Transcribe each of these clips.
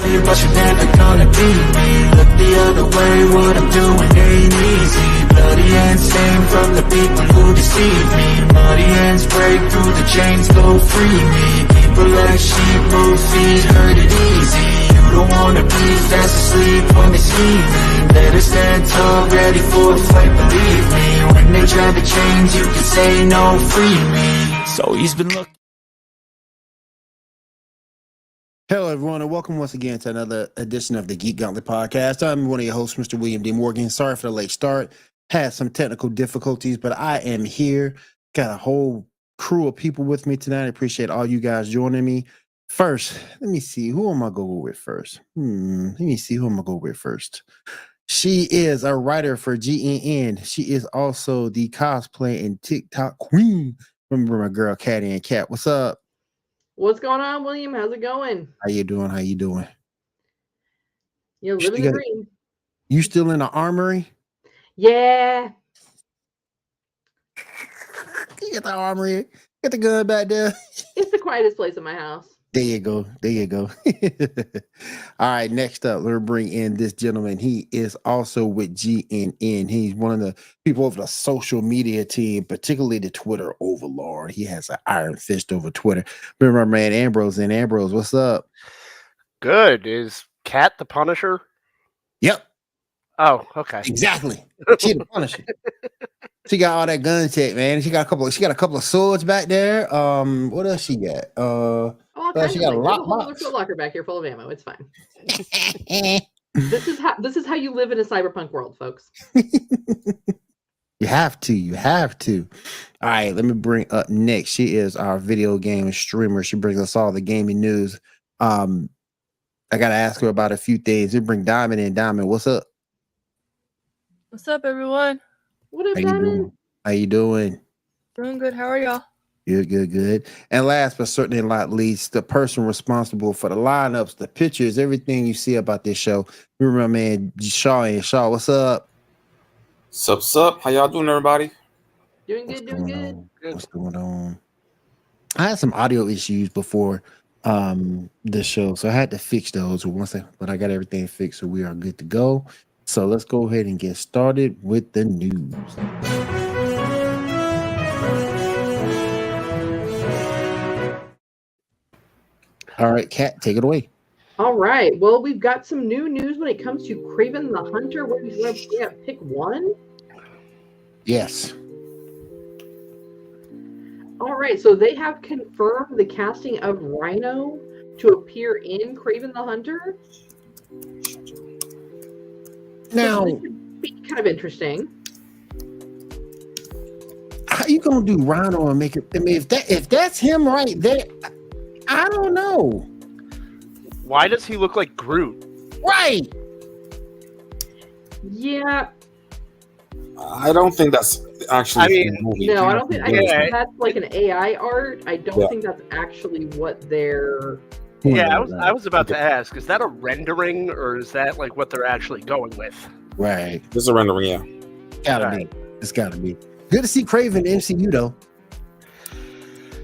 me, but you're never gonna beat me. Look the other way, what I'm doing ain't easy. Bloody hands stained from the people who deceive me. Muddy hands break through the chains, go free me. People like sheep, move feet, hurt it easy. You don't wanna be fast asleep when they see me. Better stand tall, ready for a fight, believe me. When they try to change, you can say no, free me. So he's been looking. Hello, everyone, and welcome once again to another edition of the Geek Gauntlet Podcast. I'm one of your hosts, Mr. William D. Morgan. Sorry for the late start. Had some technical difficulties, but I am here. Got a whole crew of people with me tonight. I appreciate all you guys joining me. First, let me see. Who am I going with first? Let me see. Who am I going with first? She is a writer for GNN. She is also the cosplay and TikTok queen. Remember my girl, Caddy and Cat. What's up? What's going on, William? How's it going? How you doing? How you doing? You're living the dream. You still in the armory? Yeah. You got the armory. Get the gun back there. It's the quietest place in my house. There you go. There you go. All right. Next up, let's bring in this gentleman. He is also with GNN. He's one of the people over the social media team, particularly the Twitter overlord. He has an iron fist over Twitter. Remember our man Ambrose. And Ambrose, what's up? Good. Is Cat the Punisher? Yep. Oh, okay. Exactly. She the Punisher. She got all that gun tech, man. She got a couple of swords back there. What else she got? She got a lot. Foot locker back here full of ammo. It's fine. This is how you live in a cyberpunk world, folks. You have to. All right, let me bring up next. She is our video game streamer. She brings us all the gaming news. I gotta ask her about a few things. We bring Diamond in. Diamond, what's up? What's up, everyone? What up, Diamond? How you doing? Doing good. How are y'all? Good. And last but certainly not least, the person responsible for the lineups, the pictures, everything you see about this show. Remember my man Shaw. And Shaw, what's up? Sup? How y'all doing, everybody? Doing good. What's going on? I had some audio issues before this show, so I had to fix those. But I got everything fixed, so we are good to go. So let's go ahead and get started with the news. All right, Kat, take it away. All right. Well, we've got some new news when it comes to Kraven the Hunter. What do you want to pick one? Yes. All right. So they have confirmed the casting of Rhino to appear in Kraven the Hunter. Now, so this could be kind of interesting. How you gonna do Rhino and make it? I mean, if that's him right there, I don't know. Why does he look like Groot? Right. Yeah. I don't think that's actually. No, I don't think. I think that's like an AI art. I don't think that's actually what they're. Yeah, I was about to ask, is that a rendering or is that like what they're actually going with? Right. This is a rendering, yeah. Gotta be. It's gotta be. Good to see Kraven in MCU though.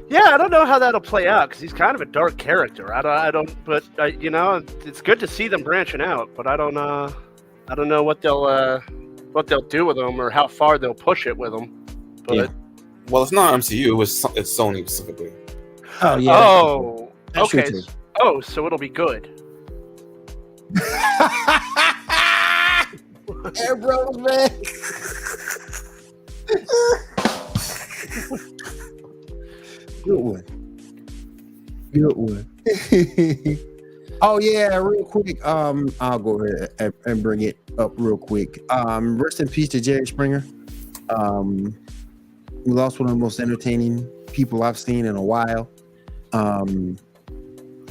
Yeah, I don't know how that'll play out because he's kind of a dark character. But it's good to see them branching out. But I don't know what they'll do with him or how far they'll push it with him. But yeah. Well, it's not MCU. It's Sony specifically. Oh yeah. Oh, okay. Oh, so it'll be good. Ambrose, man. Good one. Oh yeah, real quick. I'll go ahead and bring it up real quick. Rest in peace to Jerry Springer. We lost one of the most entertaining people I've seen in a while.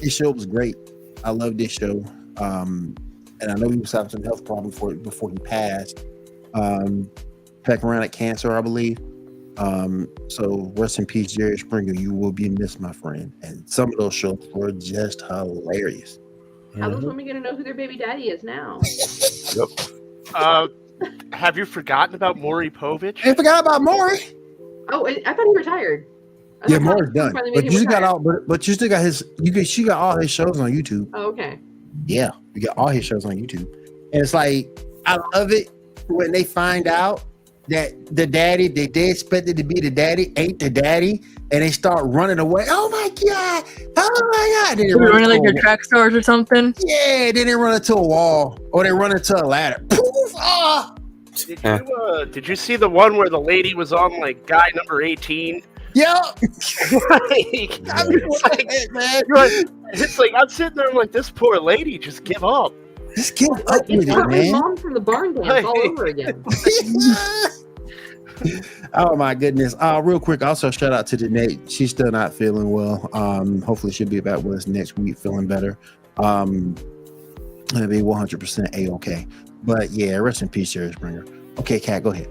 His show was great. I love this show. And I know he was having some health problems before he passed. Back around at cancer, I believe. So rest in peace, Jerry Springer. You will be missed, my friend. And some of those shows were just hilarious. How those women gonna know who their baby daddy is now? Yep. Have you forgotten about Maury Povich? I forgot about Maury. Oh, I thought he retired. Yeah, Maury's done. But you still got all. But you still got his. She got all his shows on YouTube. Oh, okay. Yeah, we got all his shows on YouTube. And it's like, I love it when they find out that the daddy they expected to be the daddy ain't the daddy, and they start running away. Oh my god! Oh my god! Then they We're running like into your track stars or something. yeah, then they run into a wall or they run into a ladder. Poof! Ah! Did you see the one where the lady was on like guy number 18? Yeah. It's like I'm sitting there, I'm like, this poor lady, just give up. Just give up with It's it, her man. mom from the barn dance all over again. Oh my goodness. Real quick, also shout out to Danae. She's still not feeling well. Hopefully she'll be back with us next week feeling better. It'll be 100% A-okay. But yeah, rest in peace, Jerry Springer. Okay, Kat, go ahead.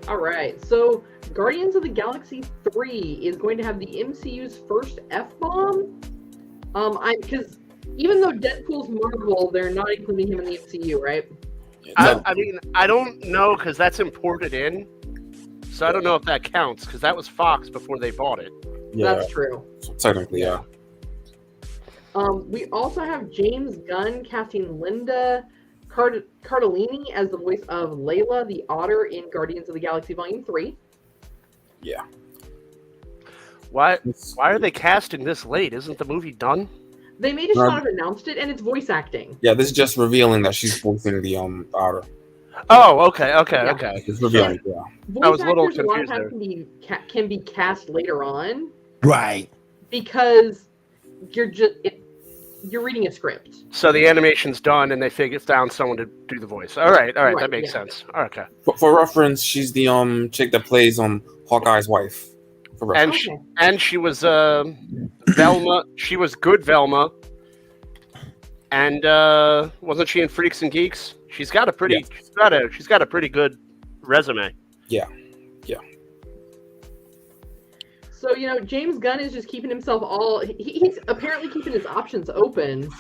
All right, so Guardians of the Galaxy 3 is going to have the MCU's first F-bomb. Because even though Deadpool's Marvel, they're not including him in the MCU, right? I mean, I don't know because that's imported in. So I don't know if that counts because that was Fox before they bought it. Yeah, That's true. so technically, yeah. We also have James Gunn casting Linda Cardellini as the voice of Layla the Otter in Guardians of the Galaxy Volume 3. Yeah. Why are they casting this late? Isn't the movie done? They may just not have announced it, and it's voice acting. Yeah, this is just revealing that she's voicing the otter. Oh, okay. Yeah. It's revealing, yeah. Voice I was a little actors a lot of confused times can be cast later on Right. because you're reading a script. So the animation's done and they found someone to do the voice. All right, Right, that makes yeah. sense. Okay. For reference, she's the chick that plays Hawkeye's wife. For reference. And she was Velma. She was good Velma. And wasn't she in Freaks and Geeks? She's got a pretty she's got a pretty good resume. Yeah. So, James Gunn is just keeping himself he's apparently keeping his options open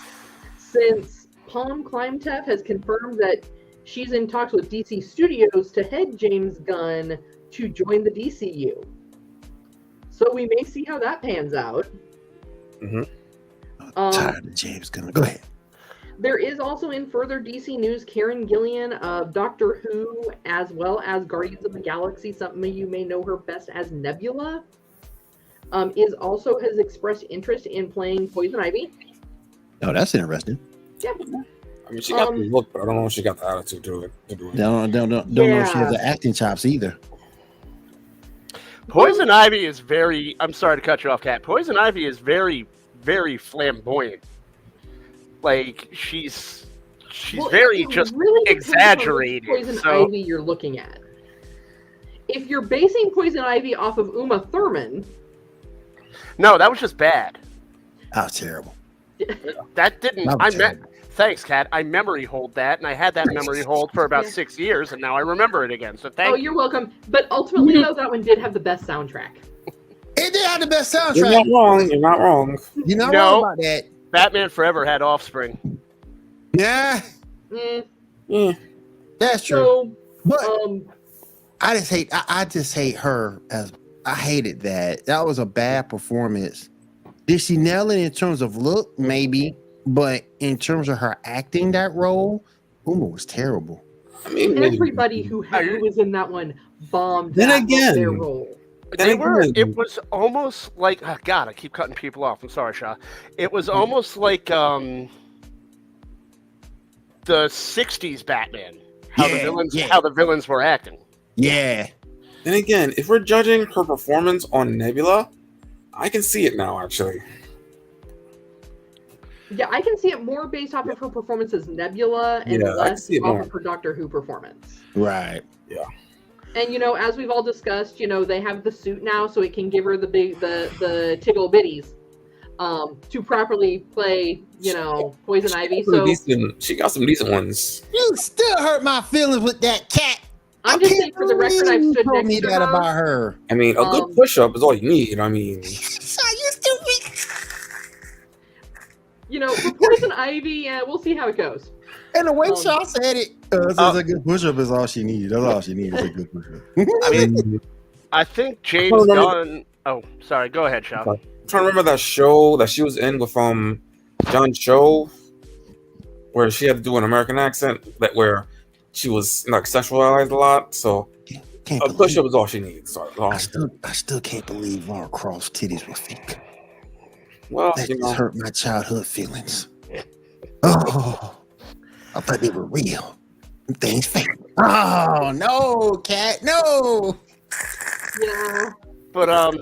since Palm Klimetef has confirmed that she's in talks with DC Studios to head James Gunn to join the DCU. So we may see how that pans out. Mm-hmm. I'm tired of James Gunn. Go ahead. There is also in further DC news, Karen Gillian of Doctor Who, as well as Guardians of the Galaxy, some of you may know her best as Nebula, has expressed interest in playing Poison Ivy. Oh, that's interesting. Yeah. I mean, she got the look, but I don't know if she got the attitude to it. Don't know if she has the acting chops either. Poison Ivy is very. I'm sorry to cut you off, Kat. Poison Ivy is very, very flamboyant. Like she's very just really exaggerated. Poison Ivy you're looking at. If you're basing Poison Ivy off of Uma Thurman, no, that was just bad. That was terrible. That didn't. Thanks, Kat. I memory hold that, and I had that memory hold for about 6 years, and now I remember it again. So thank you. You're welcome. But ultimately, though, that one did have the best soundtrack. It did have the best soundtrack. You're not wrong. You're not wrong. You're not wrong about that. Batman Forever had Offspring. Yeah. That's true. So, but I just hate her as I hated that. That was a bad performance. Did she nail it in terms of look? Maybe. But in terms of her acting that role, Uma was terrible. I mean, everybody who was in that one bombed their role. It was almost like God. I keep cutting people off. I'm sorry, Shaw. It was almost like the '60s Batman. How the villains were acting. Yeah. Then again, if we're judging her performance on Nebula, I can see it now. Actually. Yeah, I can see it more based off of her performance as Nebula and less off of her Doctor Who performance. Right. Yeah. And as we've all discussed, they have the suit now, so it can give her the tickle bitties to properly play, Poison Ivy. So she got some decent ones. You still hurt my feelings with that cat. I'm just saying, for the record, I've stood next to her. About her. I mean, a good push-up is all you need. I mean, you stupid. For Poison Ivy, we'll see how it goes. And the way Shaw said it, a good push-up is all she needs. That's all she needs is a good push-up. I think James Gunn. Oh, sorry. Go ahead, Shaw. I'm trying to remember that show that she was in with John Cho. where she had to do an American accent where she was like sexualized a lot. So Can't a believe, push-up is all she needs. So, I still can't believe Laura Croft's titties were fake. well, That you just know, hurt my childhood feelings. Oh, I thought they were real. Them things fake. Oh no, cat, no. Yeah. But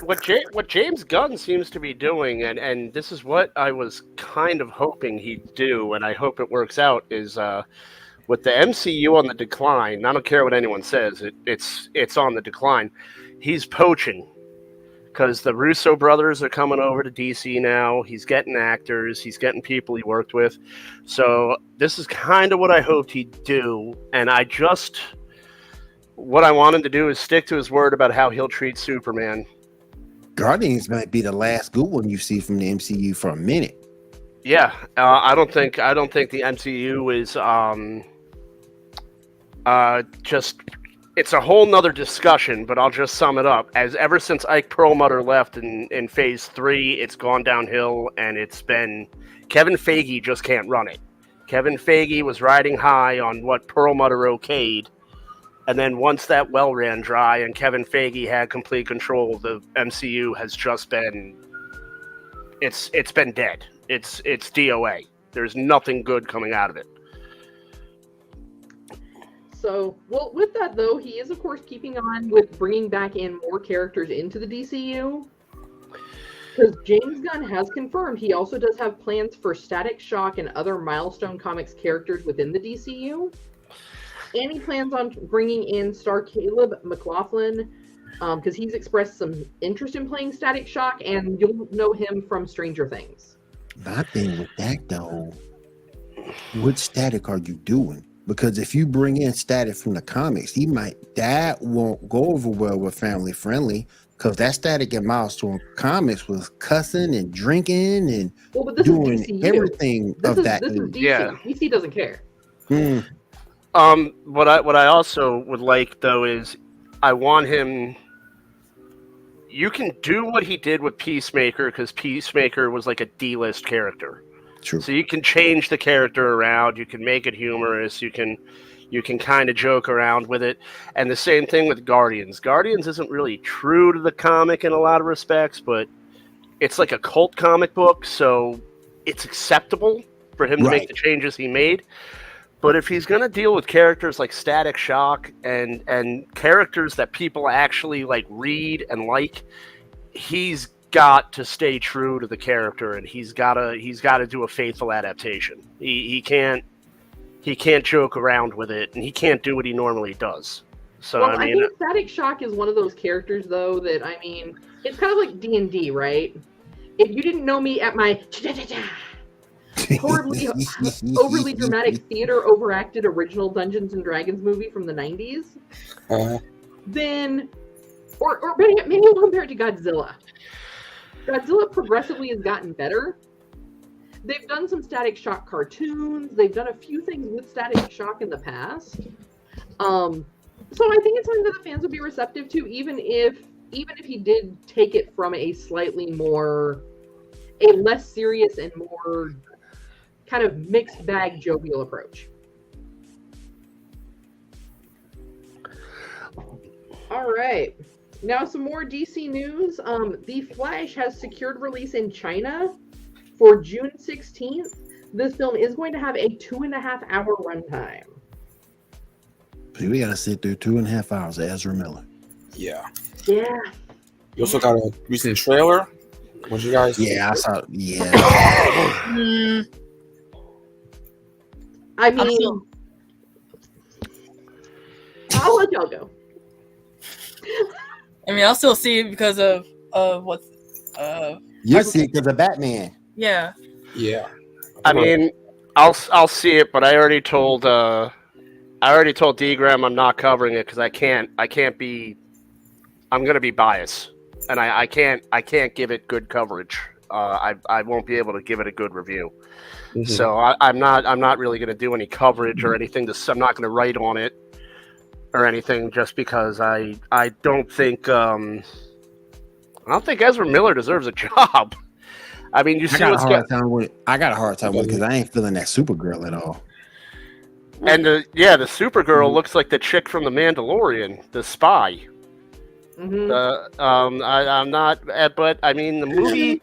what James Gunn seems to be doing, and this is what I was kind of hoping he'd do, and I hope it works out, is with the MCU on the decline. I don't care what anyone says; it's on the decline. He's poaching because the Russo brothers are coming over to DC now. He's getting actors, he's getting people he worked with. So this is kind of what I hoped he'd do, and what I want him to do is stick to his word about how he'll treat Superman. Guardians might be the last good one you see from the MCU for a minute. Yeah, I don't think the MCU is just. It's a whole nother discussion, but I'll just sum it up. As ever since Ike Perlmutter left in Phase 3, it's gone downhill, and it's been Kevin Feige just can't run it. Kevin Feige was riding high on what Perlmutter okayed, and then once that well ran dry and Kevin Feige had complete control, the MCU has just been it's been dead. It's DOA. There's nothing good coming out of it. So, well, with that though, he is of course keeping on with bringing back in more characters into the DCU. Because James Gunn has confirmed he also does have plans for Static Shock and other Milestone Comics characters within the DCU. And he plans on bringing in star Caleb McLaughlin, because he's expressed some interest in playing Static Shock, and you'll know him from Stranger Things. My thing with that though, what Static are you doing? Because if you bring in Static from the comics, that won't go over well with Family Friendly. Because that Static in Milestone Comics was cussing and drinking and doing everything of that. This is DC. Yeah. DC doesn't care. What I also would like though is I want him. You can do what he did with Peacemaker, because Peacemaker was like a D-list character. True. So you can change the character around. You can make it humorous. You can kind of joke around with it. And the same thing with Guardians. Guardians isn't really true to the comic in a lot of respects, but it's like a cult comic book, so it's acceptable for him to make the changes he made. But if he's going to deal with characters like Static Shock and characters that people actually like read and like, he's got to stay true to the character, and he's got to do a faithful adaptation. He can't joke around with it, and he can't do what he normally does. So well, I think Static Shock is one of those characters though that it's kind of like D&D, right? If you didn't know me at my horribly overly dramatic theater overacted original Dungeons and Dragons movie from the 90s, then or maybe we'll compare it to Godzilla. Godzilla progressively has gotten better. They've done some Static Shock cartoons. They've done a few things with Static Shock in the past. So I think it's something that the fans would be receptive to, even if he did take it from a less serious and more kind of mixed bag jovial approach. All right. Now some more DC news. The Flash has secured release in China for June 16th. This film is going to have a 2.5-hour runtime. We gotta sit through 2.5 hours of Ezra Miller. Yeah. Yeah. You also got a recent trailer. What you guys? Yeah, I saw. Yeah. I mean, I'll let y'all go. I mean, I'll still see it because of what's. You see it because of Batman. Yeah. Yeah. I mean, I'll see it, but I already told D-Gram I'm not covering it because I can't be. I'm gonna be biased, and I can't give it good coverage. I won't be able to give it a good review. Mm-hmm. So I'm not really gonna do any coverage or anything. I'm not gonna write on it or anything just because I don't think Ezra Miller deserves a job. I mean, you I see got a what's hard time with it. I got a hard time with it because I ain't feeling that Supergirl at all. And the Supergirl looks like the chick from The Mandalorian, the spy. Mm-hmm. I'm not, but I mean, the movie,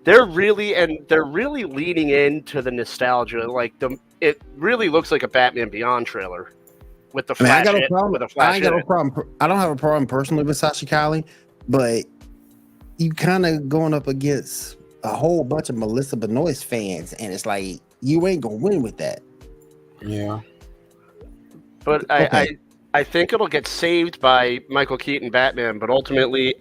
they're really leaning into the nostalgia. Like it really looks like a Batman Beyond trailer with the Flash. I got a problem. With a Flash. I ain't got no problem. I don't have a problem personally with Sasha Calle, but you kind of going up against a whole bunch of Melissa Benoist fans, and it's like you ain't gonna win with that. Yeah. But Okay. I think it'll get saved by Michael Keaton Batman, but ultimately,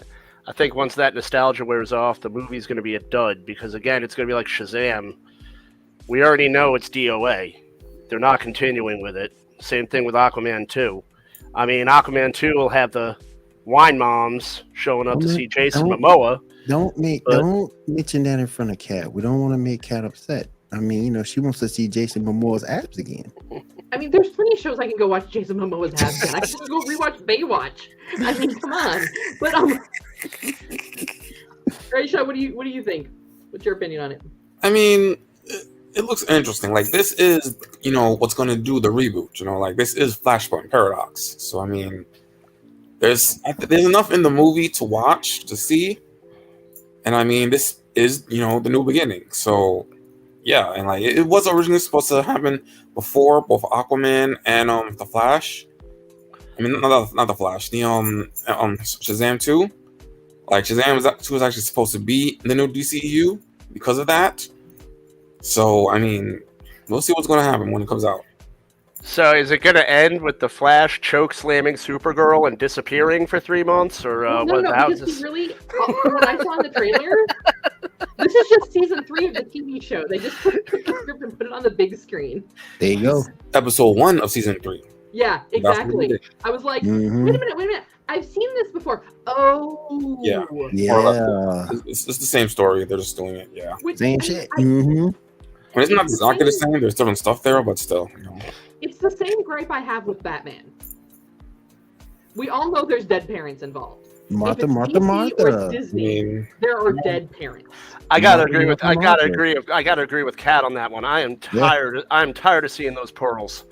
I think once that nostalgia wears off, the movie's going to be a dud because, again, it's going to be like Shazam. We already know it's DOA. They're not continuing with it. Same thing with Aquaman 2. I mean, Aquaman 2 will have the wine moms showing up to see Jason Momoa. Don't mention that in front of Kat. We don't want to make Kat upset. I mean, she wants to see Jason Momoa's abs again. I mean, there's plenty of shows I can go watch Jason Momoa's abs in. I can go rewatch Baywatch. I mean, come on. But Raisha, what do you think? What's your opinion on it? I mean, it looks interesting. Like, this is, what's going to do the reboot. Like, this is Flashpoint Paradox. So, I mean, there's enough in the movie to watch, to see. And, I mean, this is, the new beginning. So, yeah. And, like, it was originally supposed to happen before both Aquaman and the Flash. I mean, not the Flash. The Shazam 2. Like, Shazam 2 was actually supposed to be in the new DCEU because of that. So, I mean, we'll see what's going to happen when it comes out. So, is it going to end with the Flash choke slamming Supergirl and disappearing for 3 months, or No, because he really, from what I saw in the trailer, this is just season 3 of the TV show. They just took the script and put it on the big screen. There you go. Episode 1 of season 3. Yeah, exactly. I was like, Mhm. wait a minute. I've seen this before. Oh. Yeah. Yeah. It's the same story. They're just doing it. Yeah. Same shit. I mean, it's not exactly the same. There's different stuff there, but still. It's the same gripe I have with Batman. We all know there's dead parents involved. Martha. Or Disney, there are dead parents. I gotta agree with Kat on that one. I am tired. I'm tired of seeing those pearls.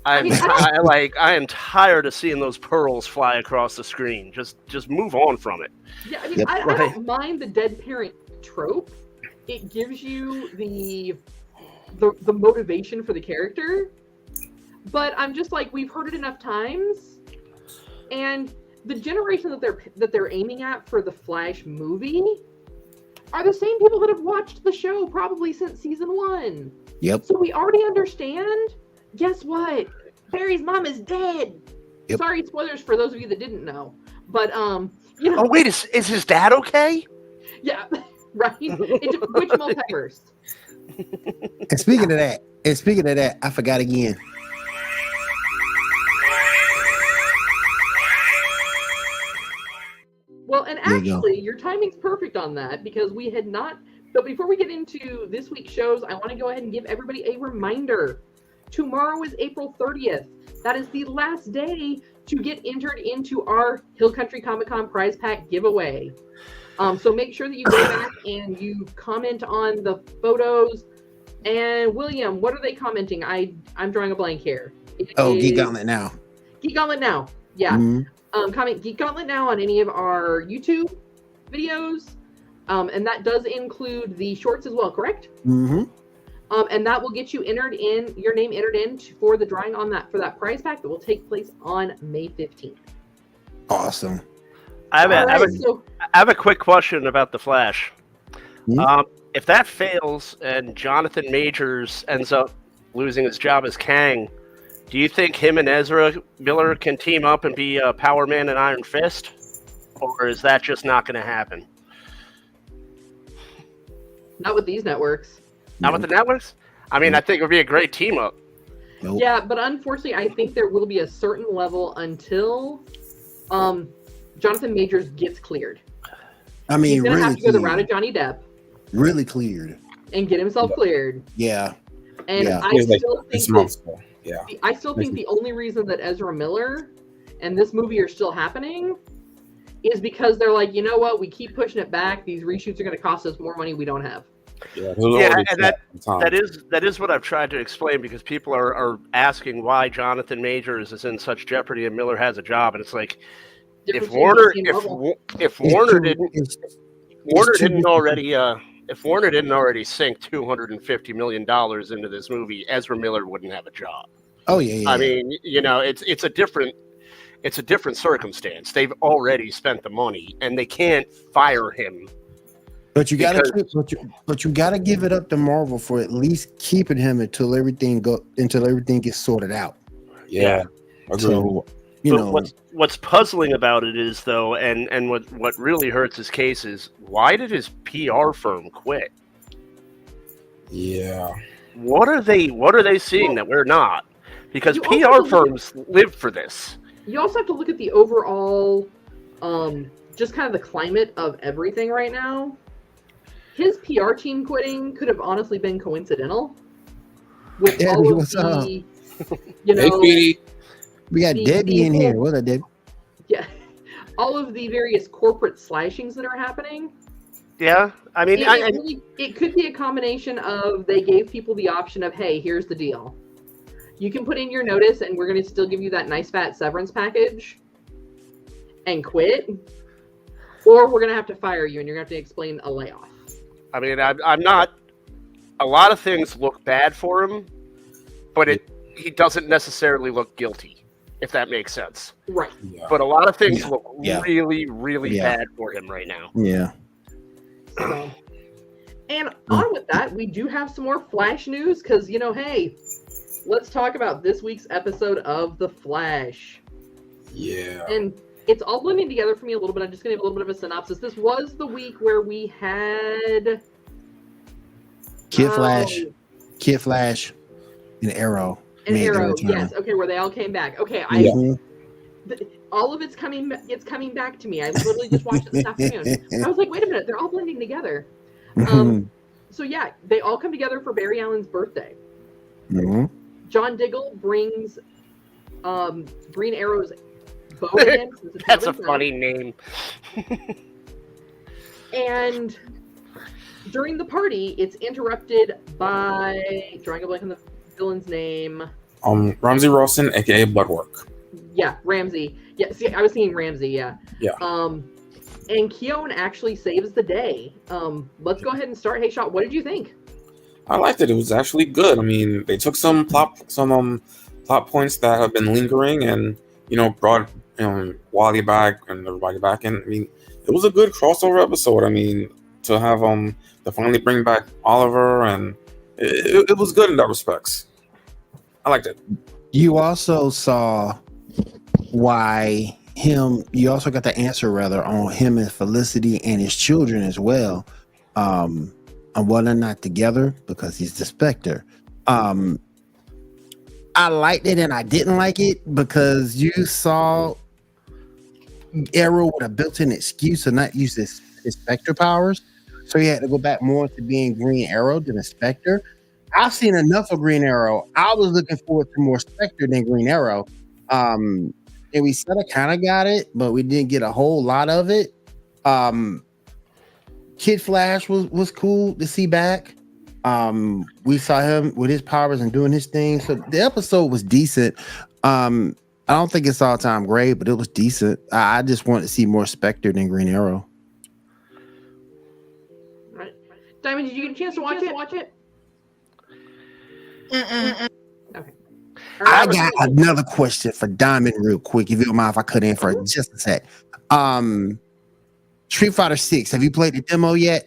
I am tired of seeing those pearls fly across the screen. Just move on from it. Yeah, I mean, I don't mind the dead parent trope. It gives you the motivation for the character. But I'm just like, we've heard it enough times, and the generation that they're aiming at for the Flash movie are the same people that have watched the show probably since season 1. Yep. So we already understand. Guess what? Barry's mom is dead. Yep. Sorry, spoilers for those of you that didn't know. But Oh wait, is his dad okay? Yeah, right. Which multiverse? And speaking of that, I forgot again. Well, and actually, your timing's perfect on that because we had not. But before we get into this week's shows, I want to go ahead and give everybody a reminder. Tomorrow is April 30th. That is the last day to get entered into our Hill Country Comic Con prize pack giveaway. So make sure that you go back and you comment on the photos. And William, what are they commenting? I'm drawing a blank here. Geek Gauntlet Now. Geek Gauntlet Now. Yeah. Mm-hmm. Comment Geek Gauntlet Now on any of our YouTube videos. And that does include the shorts as well, correct? Mm-hmm. And that will get you your name entered in for the drawing for that prize pack that will take place on May 15th. Awesome. I have a quick question about the Flash. If that fails and Jonathan Majors ends up losing his job as Kang, do you think him and Ezra Miller can team up and be Power Man and Iron Fist? Or is that just not going to happen? Not with these networks. Not with the networks? I mean, I think it would be a great team up. Nope. Yeah, but unfortunately, I think there will be a certain level until Jonathan Majors gets cleared. I mean, he's gonna really have to go the route of Johnny Depp. Really cleared. And get himself cleared. Yeah. And Yeah. I still think Yeah. the only reason that Ezra Miller and this movie are still happening is because they're like, you know what? We keep pushing it back. These reshoots are going to cost us more money we don't have. Yeah, and that is what I've tried to explain, because people are asking why Jonathan Majors is in such jeopardy and Miller has a job, and it's like, if Warner didn't already sink $250 million into this movie, Ezra Miller wouldn't have a job. Oh yeah. I mean, it's a different circumstance. They've already spent the money, and they can't fire him. But you gotta give it up to Marvel for at least keeping him until everything gets sorted out. Yeah. So what's puzzling about it is, though, and what really hurts his case is, why did his PR firm quit? Yeah. What are they seeing that we're not? Because PR firms live for this. You also have to look at the overall, just kind of the climate of everything right now. His PR team quitting could have honestly been coincidental. With all of the, Hey, Petey. We got Debbie in here. What up, Debbie? Yeah, all of the various corporate slashings that are happening. Yeah, I mean, it could be a combination of they gave people the option of, hey, here's the deal. You can put in your notice, and we're going to still give you that nice fat severance package, and quit, or we're going to have to fire you, and you're going to have to explain a layoff. I mean, I'm not. A lot of things look bad for him, but he doesn't necessarily look guilty, if that makes sense. Right. Yeah. But a lot of things look really, really bad for him right now. Yeah. So, and on with that, we do have some more Flash news, because, hey, let's talk about this week's episode of The Flash. Yeah. And it's all blending together for me a little bit. I'm just going to give a little bit of a synopsis. This was the week where we had Kid Flash, and Arrow. Arrow, yes. Okay, where they all came back. Okay, all of it's coming back to me. I literally just watched it this afternoon. I was like, wait a minute, they're all blending together. So yeah, they all come together for Barry Allen's birthday. Mm-hmm. John Diggle brings Green Arrow's bow to him. That's a funny name. And during the party, it's interrupted by, drawing a blank on the villain's name. Ramsey Rawson, aka Bloodwork. Yeah, Ramsey. Yeah, see, I was thinking Ramsey. Yeah. Yeah. And Keown actually saves the day. Let's go ahead and start. Hey, Shot, what did you think? I liked it. It was actually good. I mean, they took some plot points that have been lingering, and brought Wally back and everybody back in. I mean, it was a good crossover episode. I mean, to have to finally bring back Oliver, and it was good in that respects. I liked it. You also saw why you also got the answer rather on him and Felicity and his children as well. On whether or not together, because he's the Spectre. I liked it and I didn't like it because you saw Arrow with a built-in excuse to not use his Spectre powers. So he had to go back more to being Green Arrow than a Spectre. I've seen enough of Green Arrow. I was looking forward to more Spectre than Green Arrow. And we sort of kind of got it, but we didn't get a whole lot of it. Kid Flash was cool to see back. We saw him with his powers and doing his thing. So the episode was decent. I don't think it's all time great, but it was decent. I just want to see more Spectre than Green Arrow. Right. Diamond, did you get a chance to watch it? Okay. I got another question for Diamond real quick, if you don't mind if I cut in for just a sec. Street Fighter 6, have you played the demo yet?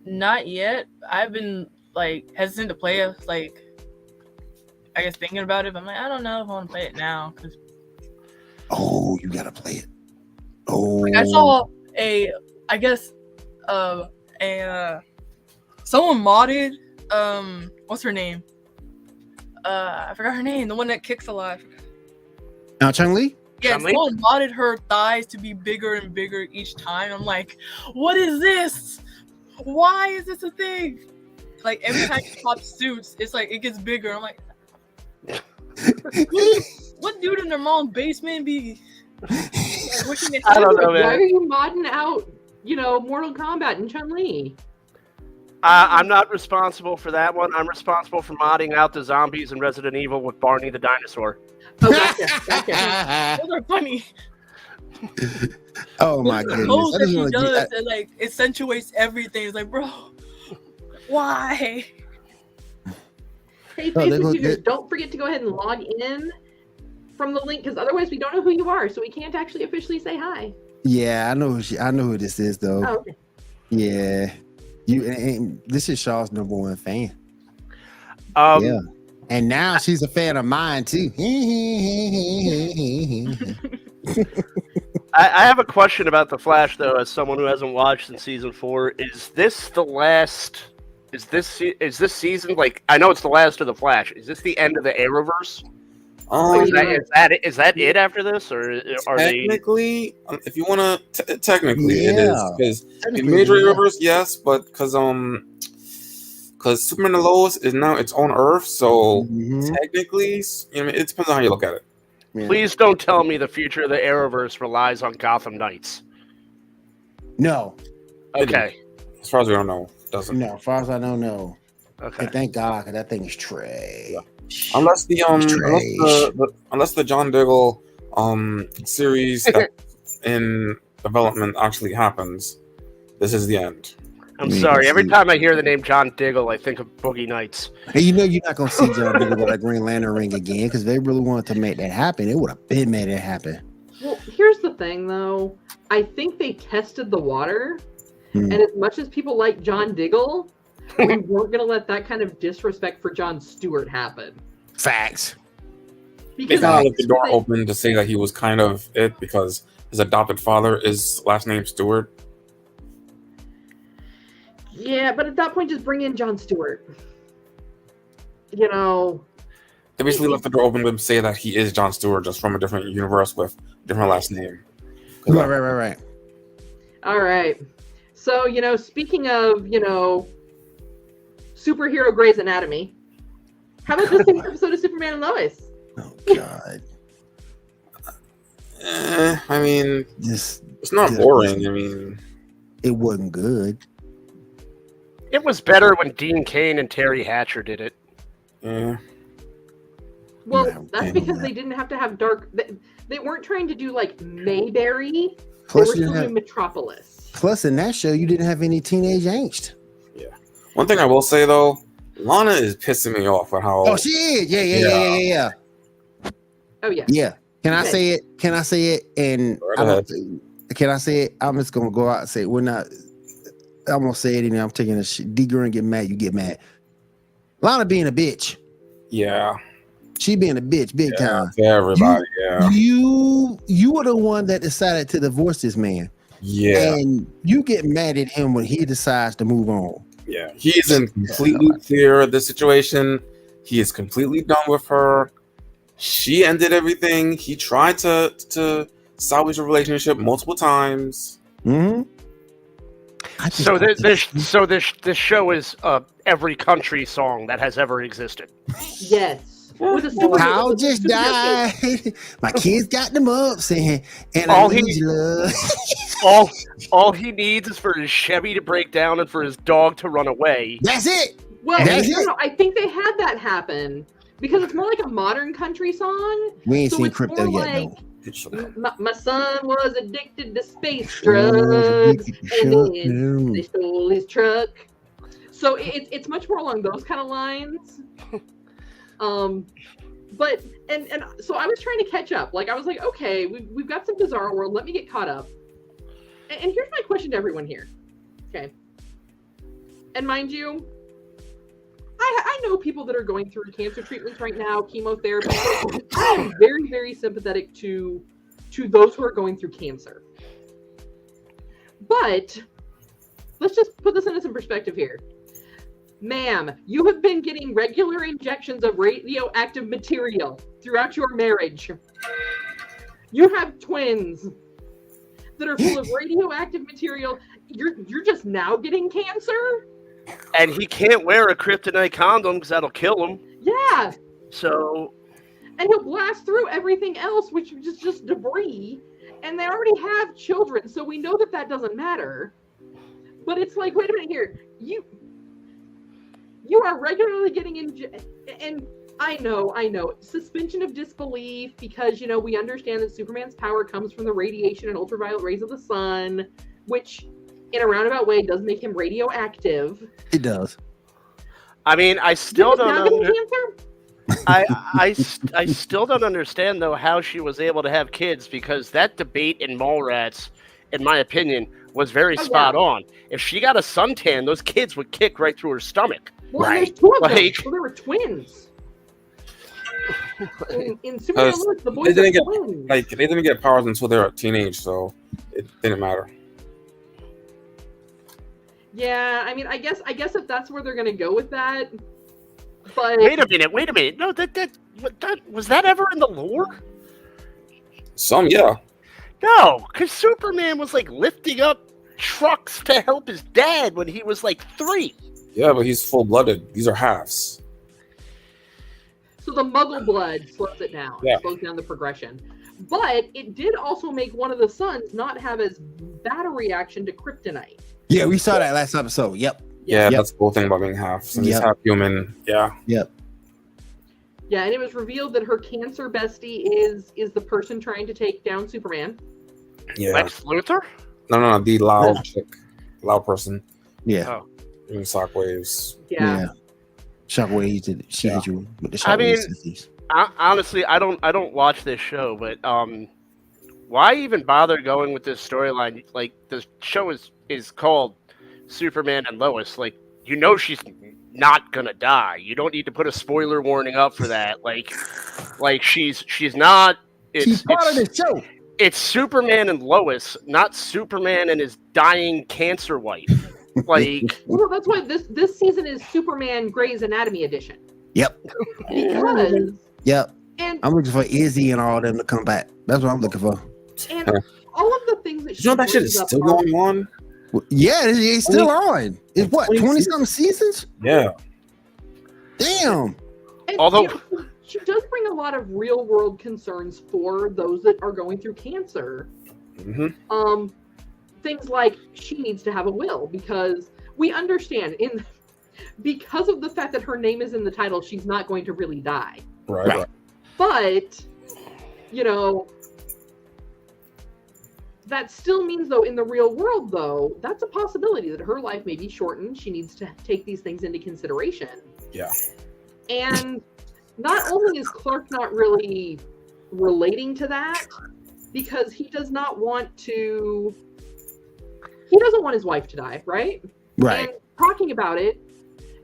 Not yet. I've been hesitant to play it, I guess thinking about it, but I'm like, I don't know if I want to play it now. Oh, you gotta play it. Oh, I saw someone modded what's her name? I forgot her name. The one that kicks a lot. Chun-Li? Yeah, someone modded her thighs to be bigger and bigger each time. I'm like, what is this? Why is this a thing? Every time she pops suits, it's it gets bigger. I'm like, what dude in their mom's basement be wishing it I don't know, Why man. are you modding out, Mortal Kombat and Chun-Li? I'm not responsible for that one. I'm responsible for modding out the zombies in Resident Evil with Barney the dinosaur. Oh, gotcha. Those are funny. Oh my The goodness! pose I that just he want to does that like accentuates everything. It's like, bro, why? Hey, Oh, they Facebook go- users, they- don't forget to go ahead and log in from the link, because otherwise we don't know who you are, so we can't actually officially say hi. Yeah, I know. I know who this is, though. Oh, okay. Yeah, and this is Shaw's #1 fan. Yeah. And now she's a fan of mine too. I have a question about The Flash, though, as someone who hasn't watched in season 4. Is this the last? Is this season, like, I know it's the last of The Flash. Is this the end of the Arrowverse? Like, is that it after this, or are they? Technically, if you want to, technically it Yeah. is because Technically, major yeah. universe, yes, but because Superman and Lois is now its own Earth, so Mhm. technically, it depends on how you look at it. Yeah. Please don't tell me the future of the Arrowverse relies on Gotham Knights. No, Okay. As far as we don't know, it doesn't. no. As far as I don't know. Okay. And thank God, because that thing is trash. Unless the Trash. unless the John Diggle series that's in development actually happens, this is the end. I'm Yeah, sorry. Every see. time I hear the name John Diggle, I think of Boogie Nights. And you know you're not gonna see John Diggle with a Green Lantern ring again, because they really wanted to make that happen. It would have been made it happen. Well, here's the thing, though. I think they tested the water, Hmm. and as much as people like John Diggle, we weren't going to let that kind of disrespect for John Stewart happen. Facts. They Because kind of left the door they- open to say that he was kind of it because his adopted father is last name Stewart. Yeah, but at that point, just bring in John Stewart. They basically left the door open to say that he is John Stewart, just from a different universe with a different last name. Right. All right. So, speaking of, superhero Grey's Anatomy, how about this next episode of Superman and Lois? Oh God. I mean, Just it's not Yeah. boring. I mean, it wasn't good. It was better when Dean Cain and Terry Hatcher did it. yeah. Well, Yeah, that's I know because that. they didn't have to have dark. They weren't trying to do like Mayberry. They Plus, were you still didn't doing have, Metropolis. plus in that show, you didn't have any teenage angst. One thing I will say though, Lana is pissing me off with how. Oh, she is. Yeah. Oh yeah. Yeah. Can I Okay. say it? Can I say it? And Right I'm ahead. can I say it? I'm just gonna go out and say it. We're not. I'm gonna say it, and I'm taking a shit. D Green get mad. You get mad. Lana being a bitch. Yeah, She being a bitch, big time. to everybody. Yeah, You were the one that decided to divorce this man, yeah, and you get mad at him when he decides to move on. yeah. He isn't completely clear of the situation. He is completely done with her. She ended everything. He tried to salvage a relationship multiple times. Mm-hmm. So this show is every country song that has ever existed. Yes. With a super, Kyle with a just super died. My kids got them up saying, and All I he- need love. All he needs is for his Chevy to break down and for his dog to run away. That's it. Well, That's no, it. no, I think they had that happen because it's more like a modern country song. We ain't So seen it's Crypto more yet, like, though. My son was addicted to space drugs, and then they stole his truck. So it's much more along those kind of lines. But and so I was trying to catch up. Like I was like, okay, we've got some Bizarro World. Let me get caught up. And here's my question to everyone here. Okay. And mind you, I know people that are going through cancer treatments right now, chemotherapy. I am very, very sympathetic to those who are going through cancer. But let's just put this into some perspective here. Ma'am, you have been getting regular injections of radioactive material throughout your marriage. You have twins that are full of radioactive material. You're just now getting cancer? And he can't wear a kryptonite condom because that'll kill him. Yeah. So And he'll blast through everything else, which is just debris. and they already have children, so we know that doesn't matter. But it's like, wait a minute here, you are regularly getting in, and I know, suspension of disbelief, because, you know, we understand that Superman's power comes from the radiation and ultraviolet rays of the sun, which, in a roundabout way, does make him radioactive. It does. I mean, I still don't know. I still don't understand, though, how she was able to have kids, because that debate in Mallrats, in my opinion, was very spot on. If she got a suntan, those kids would kick right through her stomach. Well, right. There's two of them. So they were twins. In Superman Lois, the boys they twins. didn't get powers until they were a teenage, so it didn't matter. Yeah, I mean, I guess if that's where they're gonna go with that. But wait a minute. No, that was that ever in the lore? Some, yeah. No, because Superman was like lifting up trucks to help his dad when he was like 3. Yeah, but he's full-blooded. These are halves. so the Muggle blood slows it down. Yeah. Slows down the progression. But it did also make one of the sons not have as bad a reaction to kryptonite. Yeah, we saw that last episode. Yep. Yeah, Yep. that's the whole thing about being half. Since he's half human, yeah. Yep. Yeah, and it was revealed that her cancer bestie is the person trying to take down Superman. Yeah. Lex Luthor? No, the loud chick. Loud person. Yeah. Oh. Doing shockwaves. Yeah. Shockwave. She hit you with the I mean, shockwaves. Honestly, I don't watch this show, but why even bother going with this storyline? Like, the show is called Superman and Lois. Like, you know she's not gonna die. You don't need to put a spoiler warning up for that. Like she's not. She's part of the show. It's Superman and Lois, not Superman and his dying cancer wife. Like, Well, that's why this season is Superman Grey's Anatomy edition. Yep. Because Yep. and I'm looking for Izzy and all them to come back. That's what I'm looking for. and all of the things that You know that shit is still going on? Yeah, it's still on. It's what, 20 20-something seasons? Yeah. Damn. And, Although- you know, she does bring a lot of real world concerns for those that are going through cancer. Mm-hmm. Things like she needs to have a will, because we understand because of the fact that her name is in the title, she's not going to really die. Right. But, you know, that still means, though, in the real world, though, that's a possibility that her life may be shortened. She needs to take these things into consideration. Yeah. And not only is Clark not really relating to that, because he doesn't want his wife to die, right? Right. And talking about it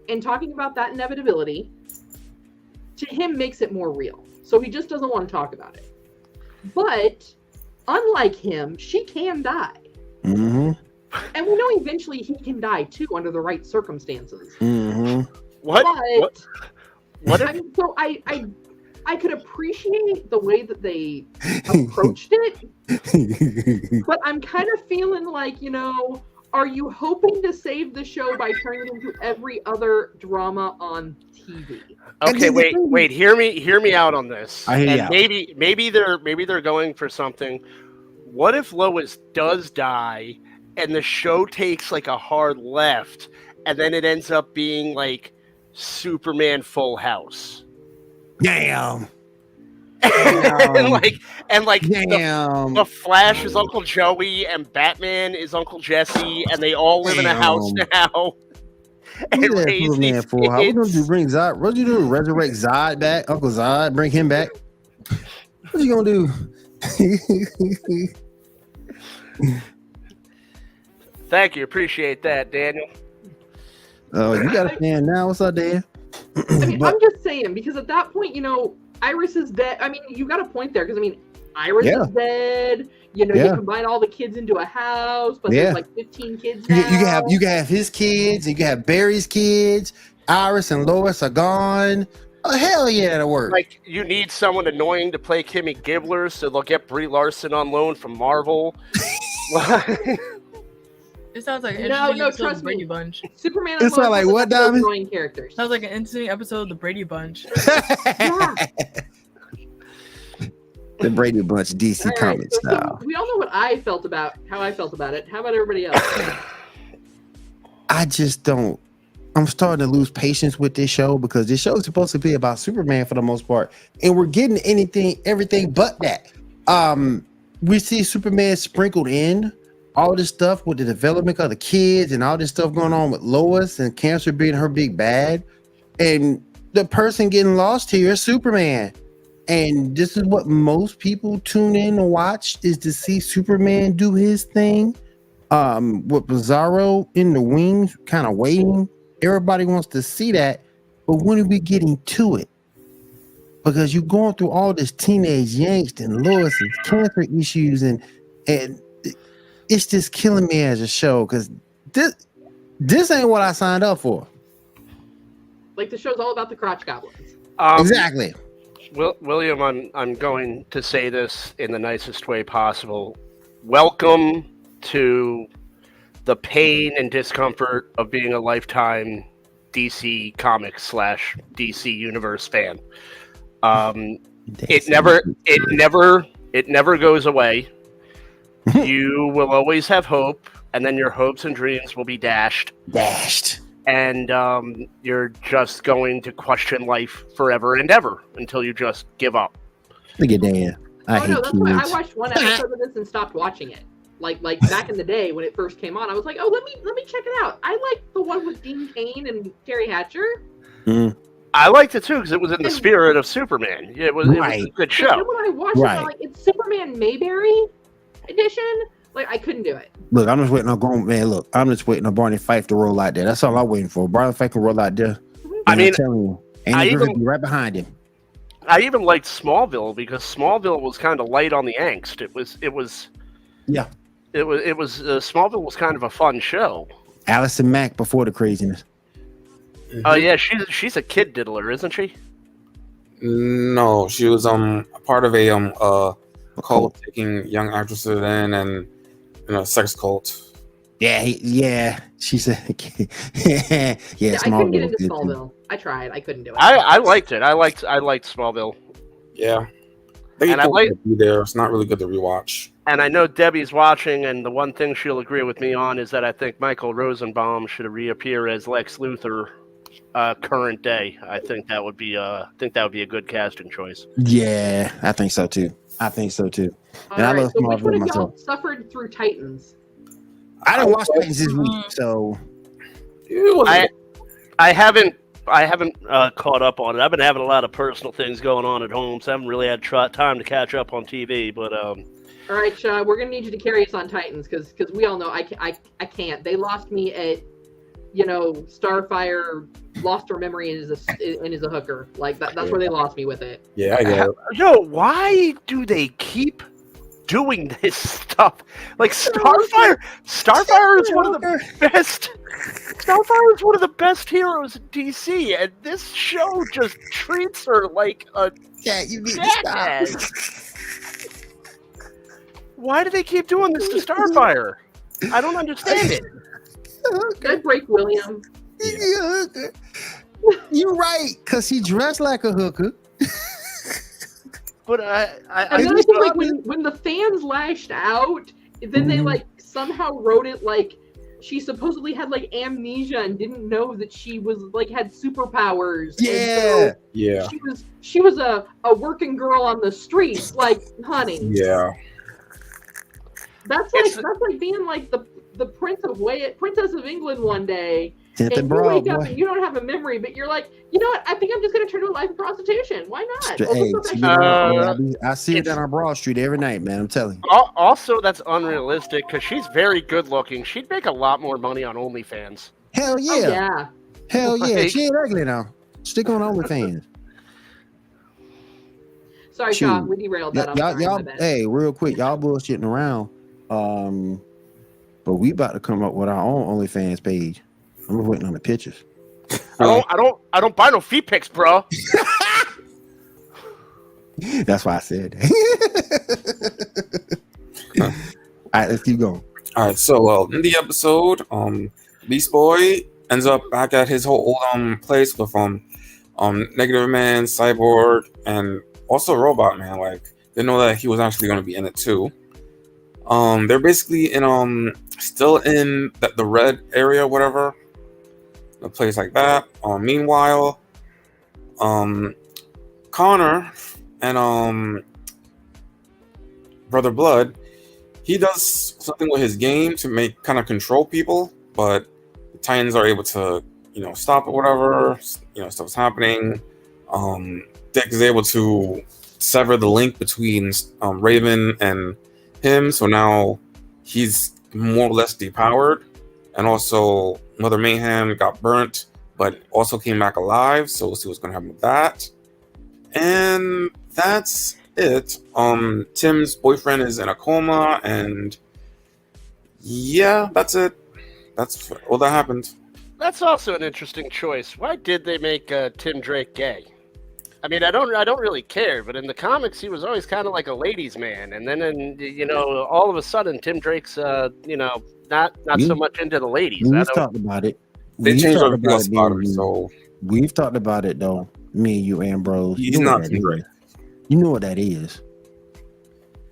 and talking about that inevitability to him makes it more real. So he just doesn't want to talk about it. But unlike him, she can die. Mm-hmm. And we know eventually he can die too under the right circumstances. Mm-hmm. what? But What? I mean, so I could appreciate the way that they approached it, but I'm kind of feeling like, you know, are you hoping to save the show by turning it into every other drama on TV? Okay, wait. Hear me out on this. I hear you and out. maybe they're going for something. What if Lois does die, and the show takes like a hard left, and then it ends up being like Superman Full House? Damn. and like Damn. the Flash is Uncle Joey and Batman is Uncle Jesse, and they all live in a house now. And Look at that raise Superman these Full House. What you gonna kids. do? Bring Zod? What you do? Resurrect Zod back? Uncle Zod? Bring him back? What you gonna do? Thank you, appreciate that, Daniel. Oh, you got a fan now? What's up, Dan? I mean, I'm just saying, because at that point, you know, Iris is dead. I mean, you got a point there, because I mean, Iris is dead. You know, you combine all the kids into a house, but there's like 15 kids now. You can have his kids. You can have Barry's kids. Iris and Lois are gone. Oh, hell yeah, that'll work. Like, you need someone annoying to play Kimmy Gibbler, so they'll get Brie Larson on loan from Marvel. It sounds like an No, interesting episode of trust the Brady me. Bunch. Superman It's not like what, Diamond? Annoying characters. Sounds like an interesting episode of the Brady Bunch. Yeah. The Brady Bunch DC All right, comic so style. we all know what I felt about how I felt about it. How about everybody else? I just don't. I'm starting to lose patience with this show because this show is supposed to be about Superman for the most part, and we're getting everything but that. We see Superman sprinkled in all this stuff with the development of the kids and all this stuff going on with Lois and cancer being her big bad, and the person getting lost here is Superman. And this is what most people tune in to watch, is to see Superman do his thing. With Bizarro in the wings, kind of waiting. Everybody wants to see that, but when are we getting to it? Because you're going through all this teenage angst and Lois's cancer issues, and it's just killing me as a show because this ain't what I signed up for. Like the show's all about the crotch goblins. Exactly. William, I'm going to say this in the nicest way possible. Welcome to the pain and discomfort of being a lifetime DC Comics / DC Universe fan. It never goes away. You will always have hope, and then your hopes and dreams will be dashed. And you're just going to question life forever and ever until you just give up. Look at that. That's why I watched one episode of this and stopped watching it. Like back in the day when it first came on, I was like, oh, let me check it out. I like the one with Dean Cain and Terry Hatcher. Mm. I liked it too because it was in the spirit of Superman. It was a good show. And then when I watched it, I'm like, it's Superman Mayberry edition. Like, I couldn't do it. Look, I'm just waiting on I'm just waiting on Barney Fife to roll out there. That's all I'm waiting for. Barney Fife can roll out there. I mean, I'm telling you, Andy Griffith be right behind him. I even liked Smallville because Smallville was kind of light on the angst. Smallville was kind of a fun show. Allison Mack before the craziness. Oh yeah, she's a kid diddler, isn't she? No, she was part of a cult taking young actresses in and sex cult. Yeah, she's a yeah. I couldn't get into Smallville. I tried. I couldn't do it. I liked it. I liked Smallville. Yeah. I like to be there. It's not really good to rewatch. And I know Debbie's watching, and the one thing she'll agree with me on is that I think Michael Rosenbaum should reappear as Lex Luthor, current day. I think that would be a good casting choice. Yeah, I think so too. And I love so which one of myself. y'all suffered through Titans? I didn't watch Titans this week, so I haven't caught up on it. I've been having a lot of personal things going on at home, so I haven't really had time to catch up on TV. But all right, Shaw, we're gonna need you to carry us on Titans because we all know I can't. They lost me at Starfire lost her memory and is a hooker. Like that's where they lost me with it. Yeah, I get it. Yo, why do they keep doing this stuff? Like Starfire is one of the best. Starfire is one of the best heroes in DC, and this show just treats her like a you need to stop. Why do they keep doing this to Starfire? I don't understand it. Good break, William. Yeah. You're right, because he dressed like a hooker. But and then I think like when the fans lashed out, then they like somehow wrote it like she supposedly had like amnesia and didn't know that she was like had superpowers. Yeah. Yeah. She was a working girl on the streets, like honey. Yeah. That's like being like the Princess of England one day. And you wake up and you don't have a memory, but you're like, you know what? I think I'm just going to turn to a life of prostitution. Why not? I see it down on Broad Street every night, man. I'm telling you. Also, that's unrealistic because she's very good looking. She'd make a lot more money on OnlyFans. Hell yeah. Oh, yeah. Hell yeah. She ain't ugly now. Stick on OnlyFans. Sorry, Sean. We derailed that. Y'all, hey, real quick. Y'all bullshitting around. But we about to come up with our own OnlyFans page. I'm waiting on the pictures. I don't buy no feet pics, bro. That's why I said that. All right, let's keep going. All right, so in the episode, Beast Boy ends up back at his whole old place with Negative Man, Cyborg, and also Robot Man. Like Didn't know that he was actually going to be in it too. They're basically in still in the red area, whatever, a place like that. Meanwhile, Connor and Brother Blood, he does something with his game to kind of control people, but the Titans are able to, stop it, whatever, stuff's happening. Dick is able to sever the link between Raven and him, so now he's more or less depowered. And also, Mother Mayhem got burnt, but also came back alive, so we'll see what's going to happen with that. And that's it. Tim's boyfriend is in a coma, and yeah, that's it. That's all that happened. That's also an interesting choice. Why did they make Tim Drake gay? I mean, I don't really care, but in the comics, he was always kind of like a ladies' man, and then all of a sudden, Tim Drake's not so much into the ladies. We've talked about it. They changed our view about him, so we've talked about it though. Me and you, Ambrose. He's not Tim Drake. You know what that is?